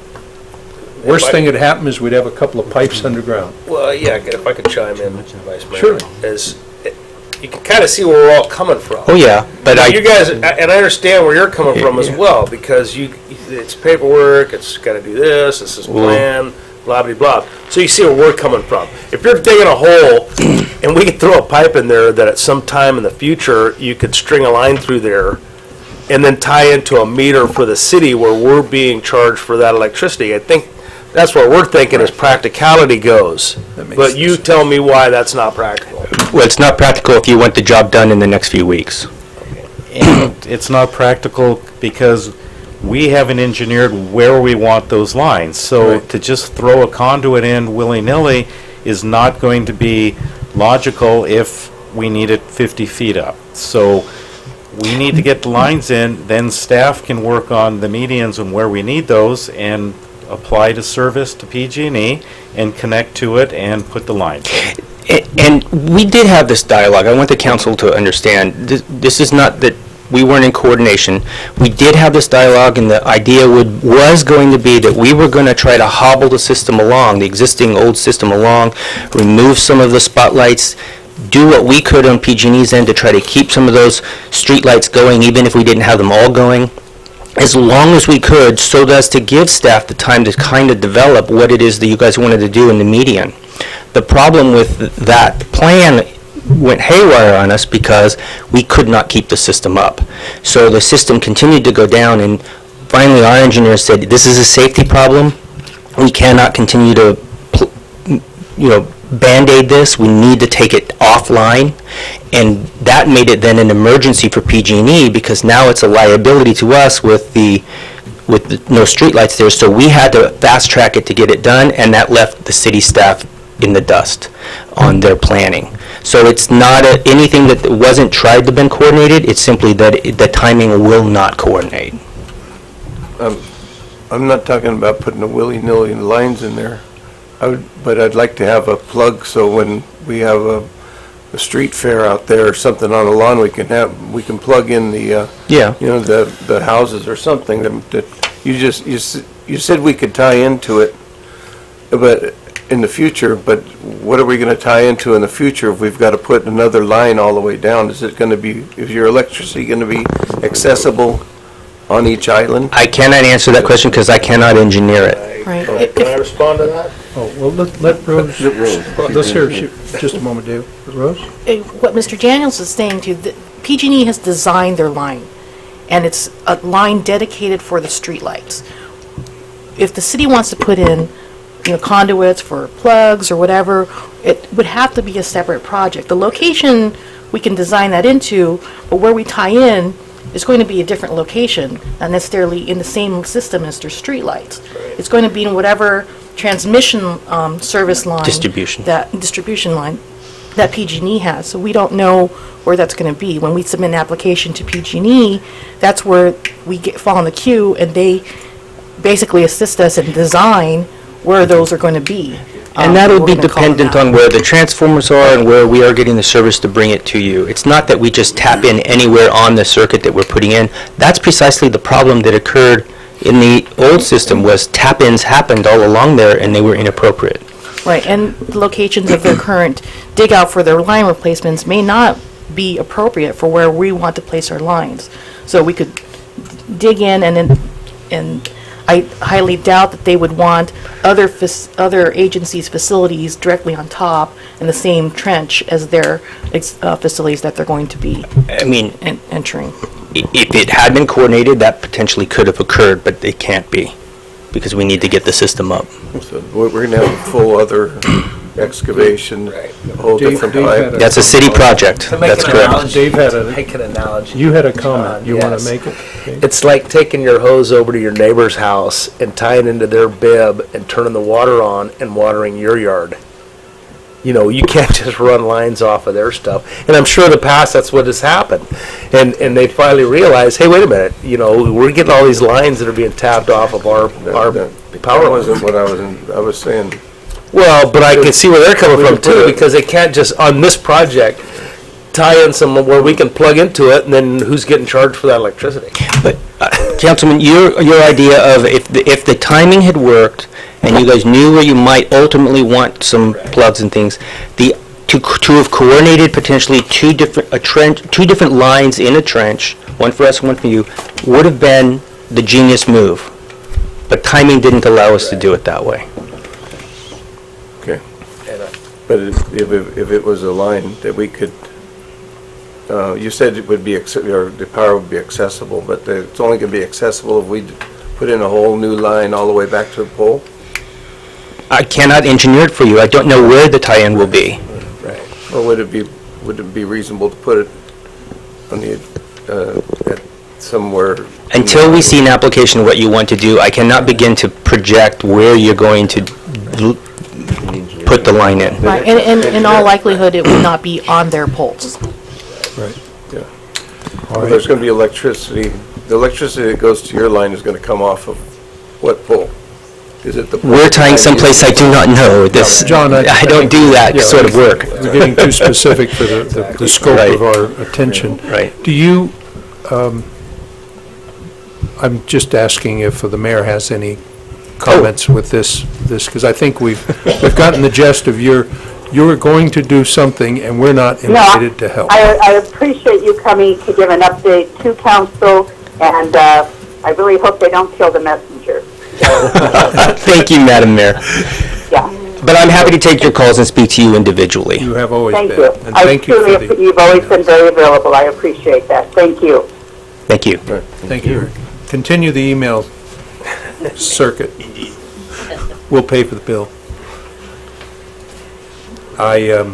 Worst thing that happened is we'd have a couple of pipes underground. Well, yeah, if I could chime in, Vice Mayor. Sure. You can kind of see where we're all coming from. Oh yeah, but you guys, and I understand where you're coming from as well, because it's paperwork, it's got to do this is plan. Blah, blah, blah. So you see where we're coming from. If you're digging a hole and we could throw a pipe in there that at some time in the future you could string a line through there and then tie into a meter for the city where we're being charged for that electricity, I think that's what we're thinking as practicality goes. But you tell me why that's not practical. Well, it's not practical if you want the job done in the next few weeks. And it's not practical because we haven't engineered where we want those lines. So to just throw a conduit in willy-nilly is not going to be logical if we need it 50 feet up. So we need to get the lines in, then staff can work on the medians and where we need those and apply to service to PG&E and connect to it and put the lines in. And we did have this dialogue. I want the council to understand, this is not that we weren't in coordination. We did have this dialogue, and the idea was going to be that we were going to try to hobble the system along, the existing old system along, remove some of the spotlights, do what we could on PG&E's end to try to keep some of those street lights going, even if we didn't have them all going, as long as we could, so as to give staff the time to kind of develop what it is that you guys wanted to do in the median. The problem with that plan went haywire on us because we could not keep the system up. So the system continued to go down, and finally our engineer said, this is a safety problem. We cannot continue to, Band-Aid this. We need to take it offline. And that made it then an emergency for PG&E, because now it's a liability to us with no streetlights there. So we had to fast track it to get it done, and that left the city staff in the dust on their planning. So it's not anything that wasn't tried to been coordinated. It's simply that the timing will not coordinate. I'm not talking about putting the willy-nilly lines in there, but I'd like to have a plug so when we have a street fair out there or something on the lawn, we can plug in the the houses or something that you said we could tie into it, but in the future. But what are we going to tie into in the future if we've got to put another line all the way down? Is your electricity going to be accessible on each island? I cannot answer that question because I cannot engineer it. Right. Can I respond to that? Oh, well, let Rose, let's hear, just a moment, Dave. Rose? What Mr. Daniels is saying to you, PG&E has designed their line, and it's a line dedicated for the streetlights. If the city wants to put in, conduits for plugs or whatever, it would have to be a separate project. The location, we can design that into, but where we tie in is going to be a different location, not necessarily in the same system as their streetlights. It's going to be in whatever transmission service line, distribution line that PG&E has. So we don't know where that's going to be. When we submit an application to PG&E, that's where we fall in the queue, and they basically assist us in design where those are going to be. And that would be dependent on where the transformers are and where we are getting the service to bring it to you. It's not that we just tap in anywhere on the circuit that we're putting in. That's precisely the problem that occurred in the old system, was tap-ins happened all along there and they were inappropriate. Right, and the locations of their current dig-out for their line replacements may not be appropriate for where we want to place our lines. So we could dig in, and I highly doubt that they would want other agencies' facilities directly on top in the same trench as their facilities that they're going to be entering. If it had been coordinated, that potentially could have occurred, but it can't be, because we need to get the system up. So we're going to have a full other excavation, a whole different type. That's a city project. That's correct. Dave had Make an analogy. You had a comment. You want to make it? Okay. It's like taking your hose over to your neighbor's house and tying into their bib and turning the water on and watering your yard. You can't just run lines off of their stuff. And I'm sure in the past that's what has happened. And they finally realized, hey, wait a minute, we're getting all these lines that are being tapped off of our power lines. That wasn't what I was saying. Well, but I can see where they're coming from too, because they can't just, on this project, tie in some where we can plug into it, and then who's getting charged for that electricity? But, Councilman, your idea of if the timing had worked, and you guys knew where you might ultimately want some plugs and things, to have coordinated potentially two different lines in a trench, one for us and one for you, would have been the genius move. But timing didn't allow us to do it that way. Okay. But if it was a line that we could, you said it would be, or the power would be accessible, but it's only going to be accessible if we put in a whole new line all the way back to the pole? I cannot engineer it for you. I don't know where the tie-in will be. Right. Or would it be reasonable to put it on at somewhere? Until we see an application of what you want to do, I cannot begin to project where you're going to put the line in. Right, and in all likelihood, it would not be on their poles. Right. Yeah. Well, there's going to be electricity. The electricity that goes to your line is going to come off of what pole? Is it the pole? We're tying someplace I do not know. This, John, I don't do that sort of work. We're getting too specific for the scope of our attention. Right. Do you, I'm just asking if the mayor has any comments with this, because I think we've gotten the gist of you're going to do something and we're not invited to help. I appreciate you coming to give an update to council, and I really hope they don't kill the messenger. Thank you, Madam Mayor. Yeah. But I'm happy to take your calls and speak to you individually. You have always Thank been. you. And thank you for the... You've always been very available. I appreciate that. Thank you. Thank you. Thank you. Continue the email circuit. We'll pay for the bill. I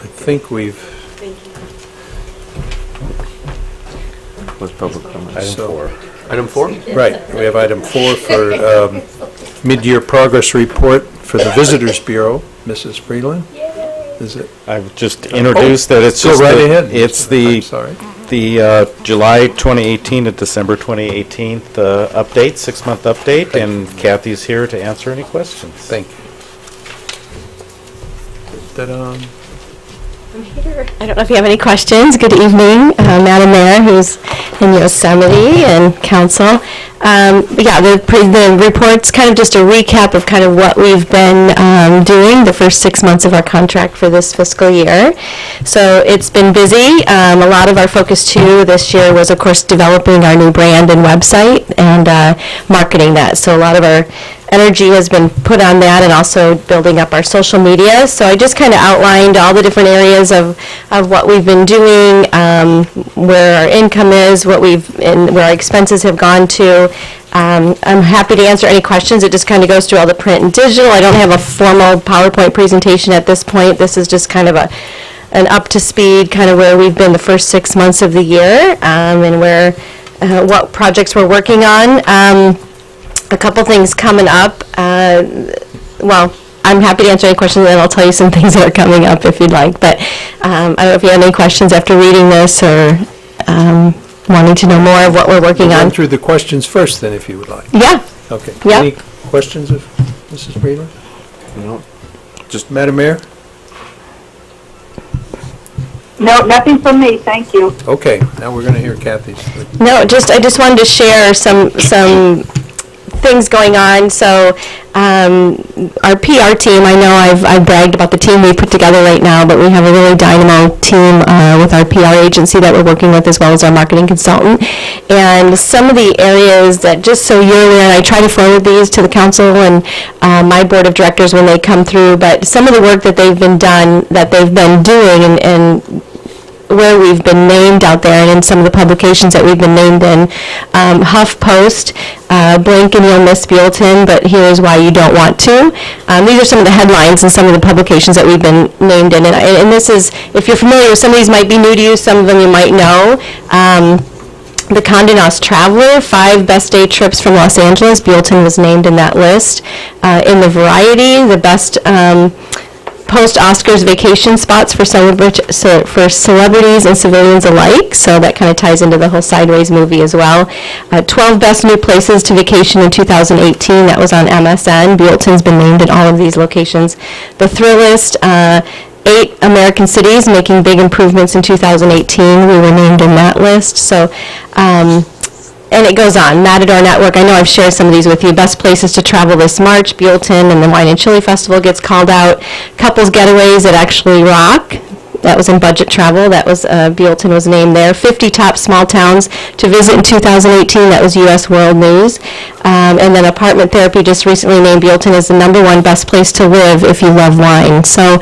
think we've... What's public comment? Item 4? Right. We have item 4 for mid-year progress report for the Visitors Bureau. Mrs. Freeland? Is it? I've just introduced that it's Go just right the- ahead. It's I'm sorry. the July 2018 to December 2018 update, 6-month update, and Kathy's here to answer any questions. Thank you. Ta-da. I'm here. I don't know if you have any questions. Good evening, Madam Mayor, who's in Yosemite, and council. Yeah, the report's kind of just a recap of kind of what we've been doing the first 6 months of our contract for this fiscal year. So it's been busy. A lot of our focus too this year was, of course, developing our new brand and website and marketing that. So a lot of our energy has been put on that, and also building up our social media. So I just kind of outlined all the different areas of what we've been doing, where our income is, where our expenses have gone to. I'm happy to answer any questions. It just kind of goes through all the print and digital. I don't have a formal PowerPoint presentation at this point. This is just kind of an up to speed, kind of where we've been the first 6 months of the year, and what projects we're working on. A couple things coming up. Well, I'm happy to answer any questions, and I'll tell you some things that are coming up if you'd like. But I don't know if you have any questions after reading this, or wanting to know more of what we're working We'll on. run through the questions first, then, if you would like. Yeah. Okay. Yeah. Any questions of Mrs. Freeland? No. Just Madam Mayor? No, nothing from me. Thank you. Okay. Now we're going to hear Kathy's. No, I just wanted to share some things going on. So our PR team, I know I've bragged about the team we put together right now, but we have a really dynamo team with our PR agency that we're working with, as well as our marketing consultant. And some of the areas that, just so you're aware, and I try to forward these to the council and my board of directors when they come through, but some of the work that they've been doing and where we've been named out there, and in some of the publications that we've been named in. HuffPost, blink and you'll miss Buellton, but here's why you don't want to. These are some of the headlines in some of the publications that we've been named in. And this is, if you're familiar with some of these, might be new to you, some of them you might know. The Condé Nast Traveler, 5 best day trips from Los Angeles. Buellton was named in that list. In the Variety, the best post-Oscars vacation spots for celebrities and civilians alike, so that kind of ties into the whole Sideways movie as well. 12 best new places to vacation in 2018, that was on MSN. Buellton's been named in all of these locations. The Thrillist, 8 American cities making big improvements in 2018, we were named in that list. So, and it goes on. Matador Network, I know I've shared some of these with you. Best places to travel this March, Buellton and the Wine and Chili Festival gets called out. Couples getaways that actually rock. That was in budget travel. That was, Buellton was named there. 50 top small towns to visit in 2018. That was U.S. World News. And then Apartment Therapy just recently named Buellton as the #1 best place to live if you love wine. So,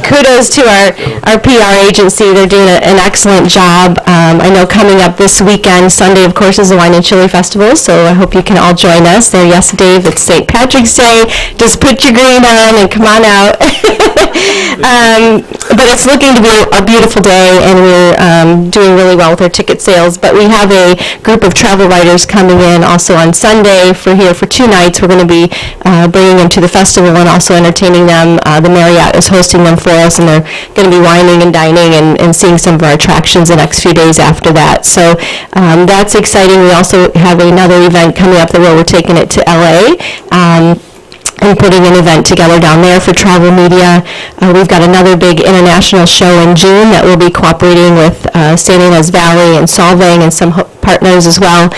kudos to our PR agency. They're doing an excellent job. I know coming up this weekend, Sunday, of course, is the Wine and Chili Festival, so I hope you can all join us there. Yes, Dave, it's St. Patrick's Day. Just put your green on and come on out. But it's looking to be a beautiful day, and we're doing really well with our ticket sales. But we have a group of travel writers coming in also on Sunday for 2 nights. We're going to be bringing them to the festival and also entertaining them. The Marriott is hosting them for us, and they're going to be wining and dining and seeing some of our attractions the next few days after that. So that's exciting. We also have another event coming up where we're taking it to LA. And putting an event together down there for travel media. We've got another big international show in June that we'll be cooperating with San Ynez Valley and Solvang and some partners as well.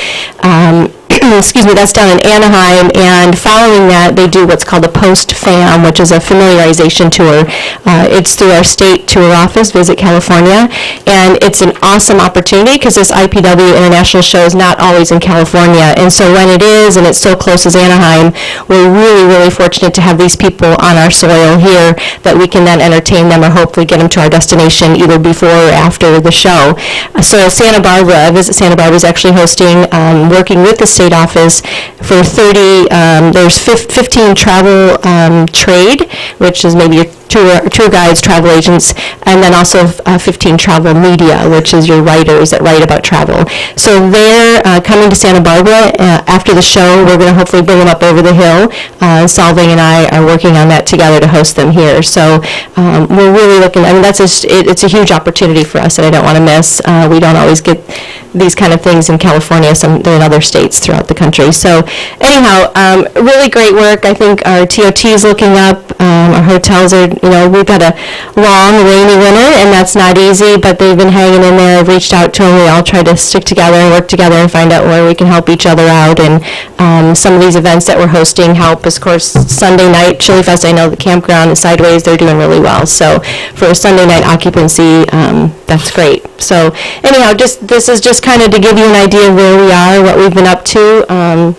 excuse me, that's down in Anaheim, and following that, they do what's called a post-FAM, which is a familiarization tour. It's through our state tour office, Visit California, and it's an awesome opportunity because this IPW International show is not always in California, and so when it is, and it's so close as Anaheim, we're really, really fortunate to have these people on our soil here that we can then entertain them or hopefully get them to our destination either before or after the show. So Santa Barbara, Visit Santa Barbara is actually hosting, working with the state office for 30, there's 15 travel trade, which is maybe your tour guides, travel agents, and then also 15 travel media, which is your writers that write about travel. So they're coming to Santa Barbara after the show. We're going to hopefully bring them up over the hill. Solving and I are working on that together to host them here. So we're really looking, I mean, it's a huge opportunity for us that I don't want to miss. We don't always get these kind of things in California. They're in other states throughout the country. So anyhow, really great work. I think our TOT is looking up. Our hotels are, we've had a long, rainy winter, and that's not easy, but they've been hanging in there. I've reached out to them. We all try to stick together and work together and find out where we can help each other out. And some of these events that we're hosting help. Of course, Sunday night, Chili Fest, I know the campground is Sideways, they're doing really well. So for a Sunday night occupancy, that's great. So anyhow, this is just kind of to give you an idea of where we are, what we've been up to.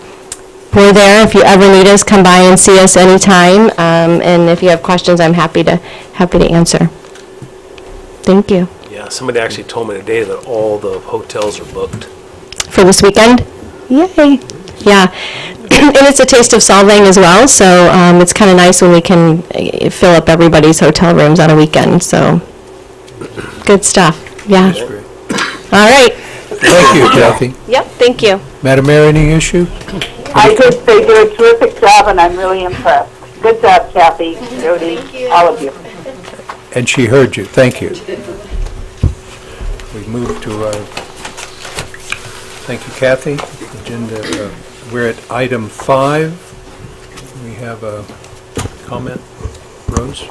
We're there. If you ever need us, come by and see us anytime. And if you have questions, I'm happy to answer. Thank you. Yeah, somebody actually told me today that all the hotels are booked. For this weekend? Yay. Yeah. And it's a taste of Solvang as well, so it's kind of nice when we can fill up everybody's hotel rooms on a weekend. So good stuff. Yeah. That's great. All right. Thank you, Kathy. Yep, thank you. Madam Mayor, any issue? I could say do a terrific job, and I'm really impressed. Good job, Kathy, Jody, all of you. And she heard you. Thank you. We move to our, thank you, Kathy. Agenda, we're at item 5. We have a comment. Rose?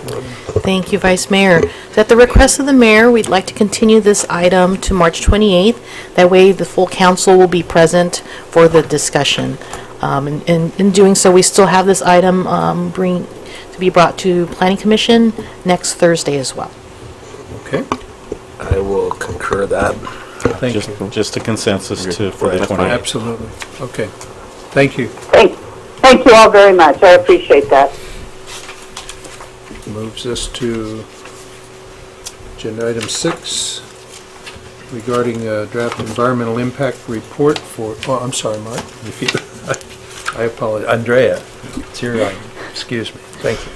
Thank you, Vice Mayor. So at the request of the mayor, we'd like to continue this item to March 28th. That way, the full council will be present for the discussion. In doing so, we still have this item to be brought to Planning Commission next Thursday as well. Okay. I will concur that. Thank you. Just a consensus for the 28th. Absolutely. Okay. Thank you. Thank you all very much. I appreciate that. Moves us to agenda item 6 regarding a draft environmental impact report for, I'm sorry, Mark. I apologize. Andrea, it's your item. Excuse me. Thank you.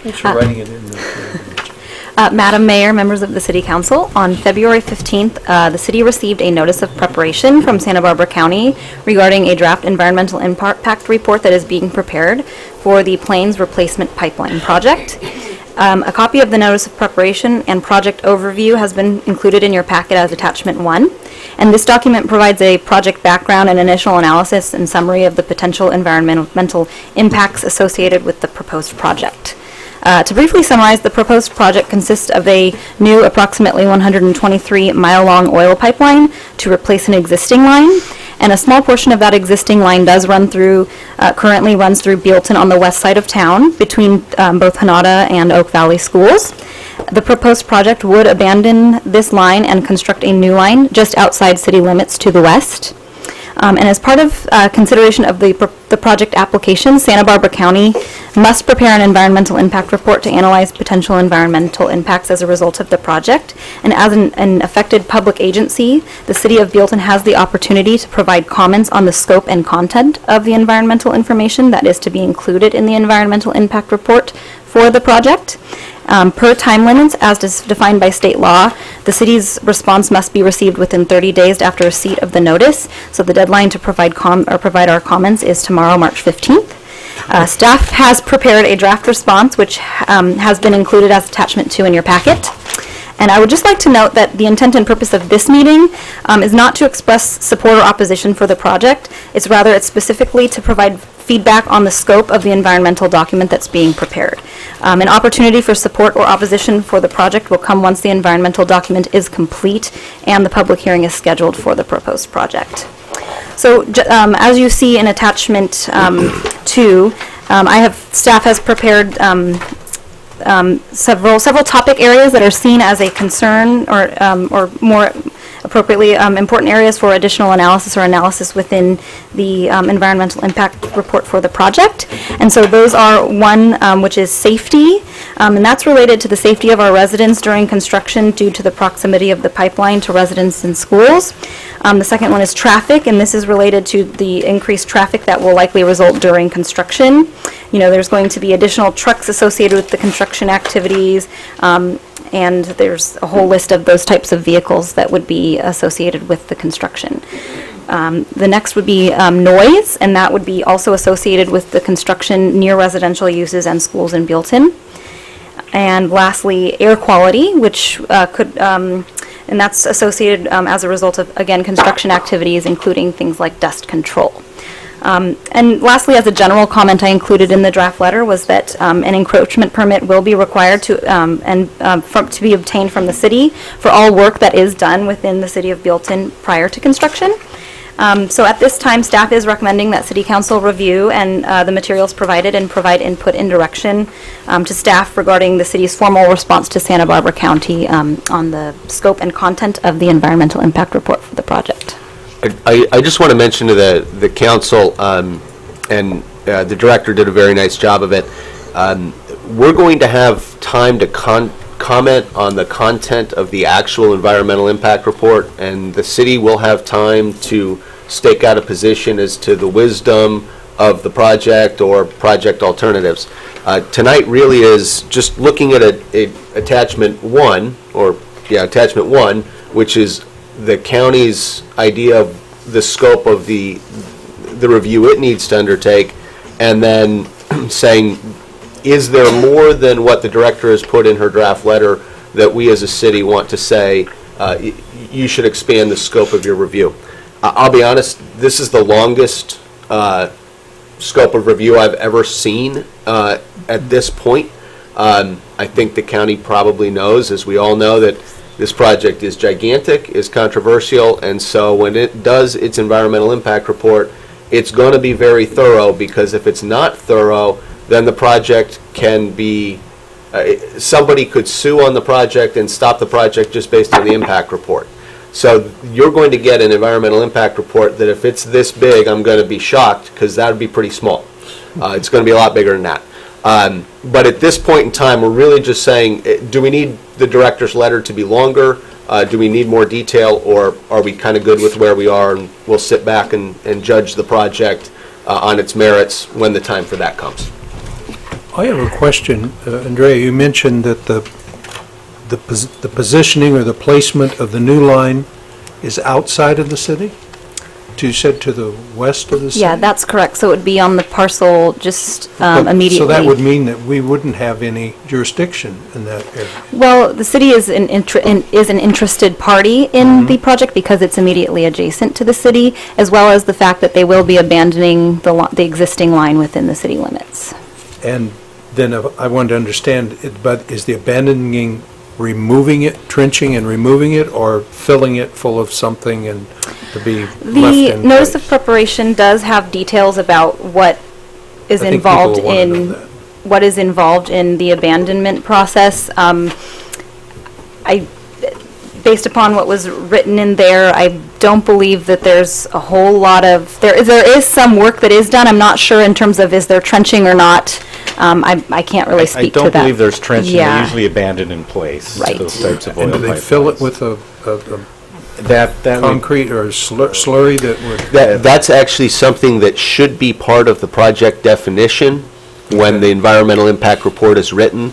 Thanks for writing it in there. Madam Mayor, members of the City Council, on February 15th, the city received a notice of preparation from Santa Barbara County regarding a draft environmental impact report that is being prepared for the Plains Replacement Pipeline project. A copy of the notice of preparation and project overview has been included in your packet as attachment 1. And this document provides a project background and initial analysis and summary of the potential environmental impacts associated with the proposed project. To briefly summarize, the proposed project consists of a new approximately 123-mile-long oil pipeline to replace an existing line, and a small portion of that existing line does run through, currently runs through Buellton on the west side of town between both Hanada and Oak Valley schools. The proposed project would abandon this line and construct a new line just outside city limits to the west. And as part of consideration of the project application, Santa Barbara County must prepare an environmental impact report to analyze potential environmental impacts as a result of the project. And as an affected public agency, the City of Buellton has the opportunity to provide comments on the scope and content of the environmental information that is to be included in the environmental impact report for the project. Per time limits, as defined by state law, the city's response must be received within 30 days after receipt of the notice. So the deadline to provide our comments is tomorrow, March 15th. Staff has prepared a draft response, which has been included as attachment 2 in your packet. And I would just like to note that the intent and purpose of this meeting is not to express support or opposition for the project. It's specifically to provide feedback on the scope of the environmental document that's being prepared. An opportunity for support or opposition for the project will come once the environmental document is complete and the public hearing is scheduled for the proposed project. So as you see in attachment 2, staff has prepared several topic areas that are seen as a concern or more appropriately important areas for additional analysis within the environmental impact report for the project. And so those are one, which is safety, and that's related to the safety of our residents during construction due to the proximity of the pipeline to residents and schools. The second one is traffic, and this is related to the increased traffic that will likely result during construction. You know, there's going to be additional trucks associated with the construction activities, and there's a whole list of those types of vehicles that would be associated with the construction. The next would be noise, and that would be also associated with the construction near residential uses and schools in Buellton. And lastly, air quality, which and that's associated as a result of, again, construction activities, including things like dust control. And lastly, as a general comment I included in the draft letter was that an encroachment permit will be required to be obtained from the city for all work that is done within the city of Buellton prior to construction. So at this time, staff is recommending that City Council review and the materials provided and provide input and direction to staff regarding the city's formal response to Santa Barbara County on the scope and content of the environmental impact report for the project. I just want to mention to the council, and the director did a very nice job of it, we're going to have time to comment on the content of the actual environmental impact report, and the city will have time to stake out a position as to the wisdom of the project or project alternatives. Tonight really is just looking at attachment 1, attachment 1, which is the county's idea of the scope of the review it needs to undertake, and then saying, is there more than what the director has put in her draft letter that we as a city want to say, you should expand the scope of your review? I'll be honest, this is the longest scope of review I've ever seen at this point. I think the county probably knows, as we all know, that this project is gigantic, is controversial, and so when it does its environmental impact report, it's going to be very thorough, because if it's not thorough, then the project can be, somebody could sue on the project and stop the project just based on the impact report. So you're going to get an environmental impact report that if it's this big, I'm going to be shocked, because that would be pretty small. It's going to be a lot bigger than that. But at this point in time, we're really just saying, do we need the director's letter to be longer? Do we need more detail, or are we kind of good with where we are, and we'll sit back and judge the project on its merits when the time for that comes? I have a question. Andrea, you mentioned that the positioning or the placement of the new line is outside of the city? You said to the west of the city? Yeah, that's correct. So it would be on the parcel just immediately. So that would mean that we wouldn't have any jurisdiction in that area? Well, the city is an interested party in the project because it's immediately adjacent to the city, as well as the fact that they will be abandoning the existing line within the city limits. And then I wanted to understand, but is the abandoning removing it, trenching and removing it, or filling it full of something and to be left in place? The notice of preparation does have details about what is involved in the abandonment process. Based upon what was written in there, I don't believe that there's a whole lot of, there is some work that is done. I'm not sure in terms of is there trenching or not. I can't really speak to that. I don't believe there's trenching. Yeah. They're usually abandoned in place. Right. Those types of oil and do they pipelines. fill it with a concrete or slurry that would... That's actually something that should be part of the project definition when the environmental impact report is written.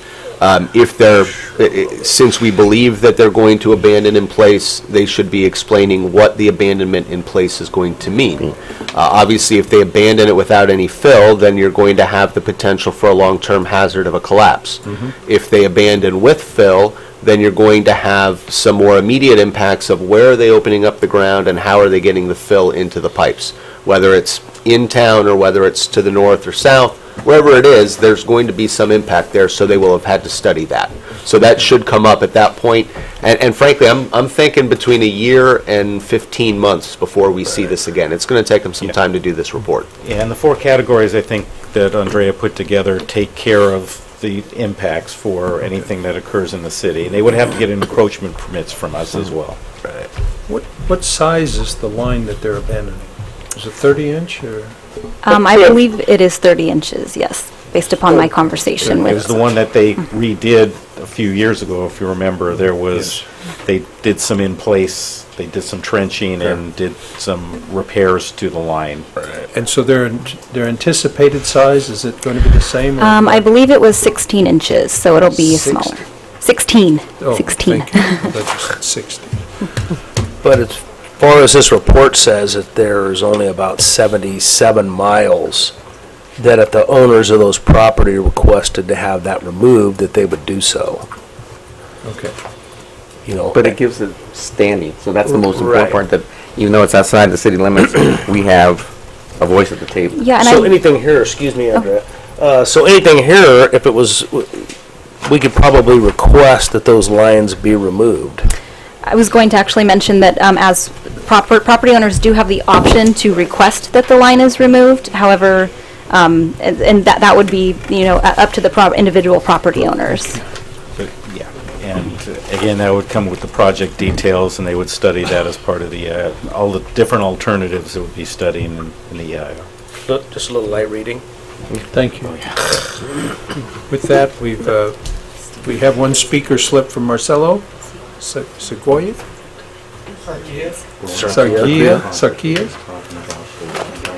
Since we believe that they're going to abandon in place, they should be explaining what the abandonment in place is going to mean. Obviously, if they abandon it without any fill, then you're going to have the potential for a long-term hazard of a collapse. If they abandon with fill, then you're going to have some more immediate impacts of where are they opening up the ground and how are they getting the fill into the pipes, whether it's in town or whether it's to the north or south. wherever it is, there's going to be some impact there, so they will have had to study that. So that should come up at that point. And frankly, I'm thinking between a year and 15 months before we see this again. It's going to take them some time to do this report. Yeah, and the 4 categories I think that Andrea put together take care of the impacts for anything that occurs in the city. And they would have to get encroachment permits from us as well. Right. What size is the line that they're abandoning? Is it 30-inch or? I believe it is 30 inches, yes, based upon my conversation with. It was the one that they redid a few years ago, if you remember. There was, they did some they did some trenching and did some repairs to the line. And so their anticipated size, is it going to be the same? I believe it was 16 inches, so it'll be smaller. 16. Oh, 16. Thank you. I thought you said 60. But as far as this report says, that there's only about 77 miles that if the owners of those property requested to have that removed, that they would do so. Okay. You know, but it gives it standing, so that's the most important Right. part, that even though it's outside the city limits, we have a voice at the table. Yeah, and so anything here, excuse me, Andrea. So anything here, if it was, we could probably request that those lines be removed. I was going to actually mention that as property owners do have the option to request that the line is removed. However, and that would be, up to the individual property owners. But, yeah, and again, that would come with the project details, and they would study that as part of the all the different alternatives that would be studied in the EIR. Just a little light reading. Thank you. With that, we have one speaker slip from Marcelo Sequoia. Sarkia.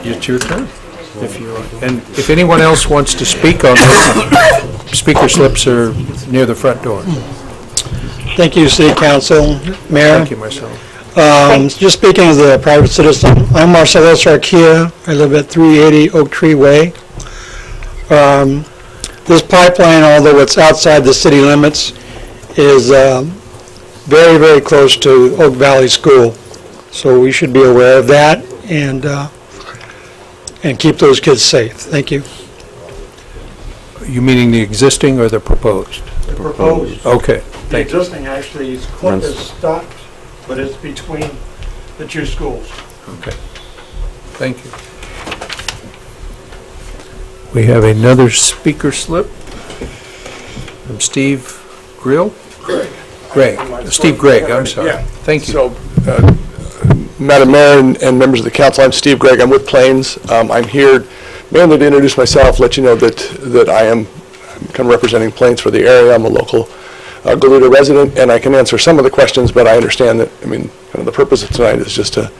It's your turn. If anyone else wants to speak on this, speaker slips are near the front door. Thank you, City Council, Mayor. Thank you, Marcelo. Just speaking as a private citizen, I'm Marcelo Sarkia. I live at 380 Oak Tree Way. This pipeline, although it's outside the city limits, is very, very close to Oak Valley School. So we should be aware of that and keep those kids safe. Thank you. You meaning the existing or the proposed? The proposed. Okay. The existing actually is stopped, but it's between the two schools. Okay. Thank you. We have another speaker slip from Steve Greg. Steve Gregg, I'm sorry. Yeah. Thank you. So, Madam Mayor and members of the council, I'm Steve Gregg. I'm with Plains. I'm here mainly to introduce myself, let you know that I'm kind of representing Plains for the area. I'm a local Galuda resident, and I can answer some of the questions, but I understand that, kind of the purpose of tonight is just to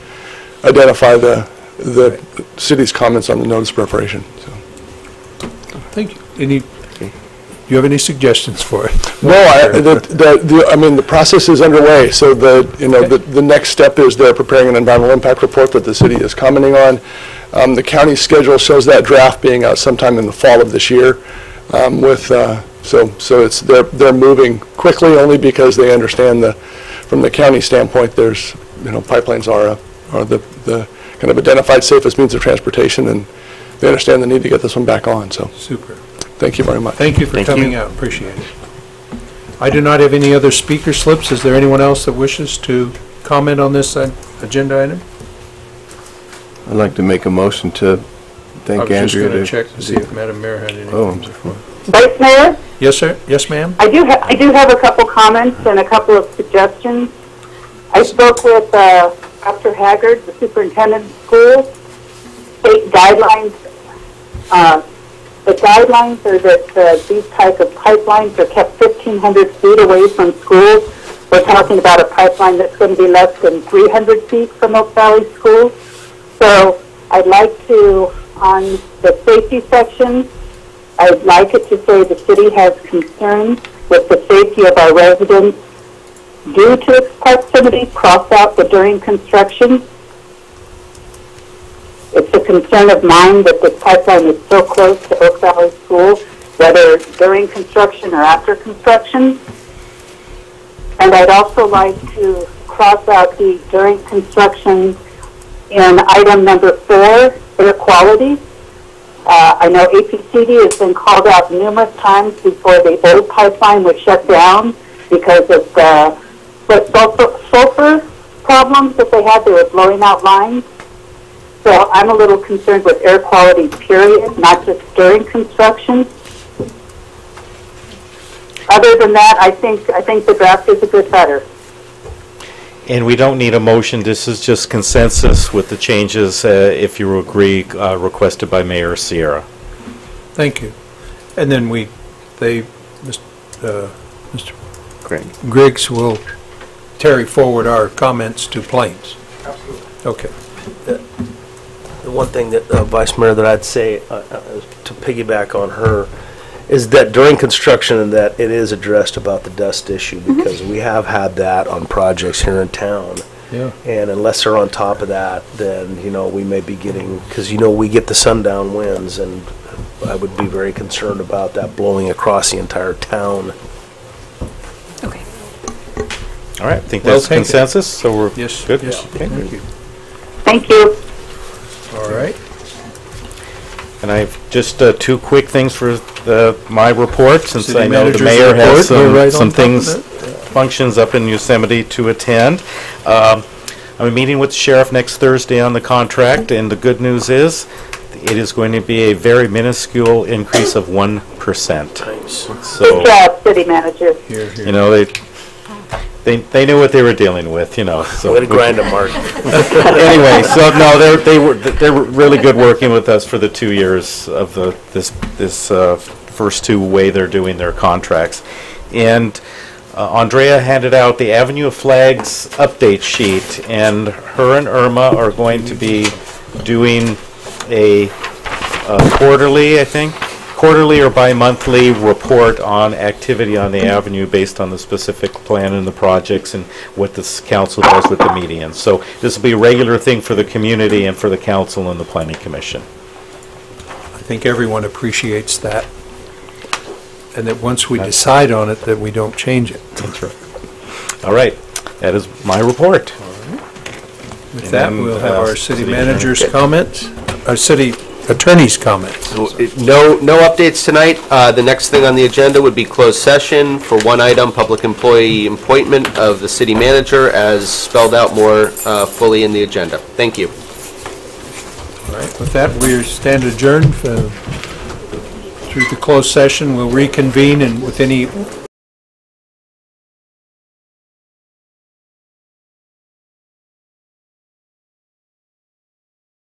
identify the city's comments on the notice preparation. So. Thank you. Do you have any suggestions for it? No, the process is underway. So the next step is they're preparing an environmental impact report that the city is commenting on. The county's schedule shows that draft being out sometime in the fall of this year. So it's they're moving quickly only because they understand from the county standpoint, there's pipelines are the kind of identified safest means of transportation, and they understand the need to get this one back on. So super. Thank you very much. Thank you for coming out. Appreciate it. I do not have any other speaker slips. Is there anyone else that wishes to comment on this agenda item? I'd like to make a motion to thank Andrea. I was just going to check to see if Madam Mayor had anything. Oh, Vice Mayor? Yes, sir. Yes, ma'am. I do have a couple comments and a couple of suggestions. I spoke with Dr. Haggard, the superintendent of schools. State guidelines. The guidelines are that these type of pipelines are kept 1,500 feet away from schools. We're talking about a pipeline that's going to be less than 300 feet from Oak Valley Schools. So I'd like to, on the safety section, I'd like it to say the city has concerns with the safety of our residents due to its proximity, cross out the during construction. It's a concern of mine that this pipeline is so close to Oak Valley School, whether during construction or after construction. And I'd also like to cross out the during construction in item number 4, air quality. I know APCD has been called out numerous times before the old pipeline was shut down because of the sulfur problems that they had. They were blowing out lines. So I'm a little concerned with air quality, period, not just during construction. Other than that, I think the draft is a good letter. And we don't need a motion, this is just consensus with the changes, if you agree, requested by Mayor Sierra. Thank you. And then Mr. Griggs will carry forward our comments to Plains. Absolutely. Okay. The one thing that, Vice Mayor, that I'd say to piggyback on her is that during construction that it is addressed about the dust issue, because we have had that on projects here in town. Yeah. And unless they're on top of that, then, you know, we may be getting, because, you know, we get the sundown winds, and I would be very concerned about that blowing across the entire town. Okay. All right, I think that's consensus, so we're good? Yes, Okay. thank you. Thank you. All right. And I have just two quick things for my report, since City I know the manager's mayor has report, we're right some on top things, of functions up in Yosemite to attend. I'm meeting with the sheriff next Thursday on the contract, and the good news is it is going to be a very minuscule increase of 1%. Nice. Good job, city manager. Here, here. You know, they knew what they were dealing with, you know. So Way to grind them, Mark. Anyway, so no, they were really good working with us for the 2 years of this first two way they're doing their contracts, and Andrea handed out the Avenue of Flags update sheet, and her and Irma are going to be doing a quarterly, I think, quarterly or bi-monthly report on activity on the avenue based on the specific plan and the projects and what this council does with the medians. So this will be a regular thing for the community and for the council and the planning commission. I think everyone appreciates that. And that once we decide on it, that we don't change it. That's right. All right. That is my report. With that, we'll have our city manager's comments, our city attorney's comments. No updates tonight. The next thing on the agenda would be closed session for one item, public employee appointment of the city manager, as spelled out more fully in the agenda. Thank you. All right. With that, we stand adjourned through the closed session. We'll reconvene, and with any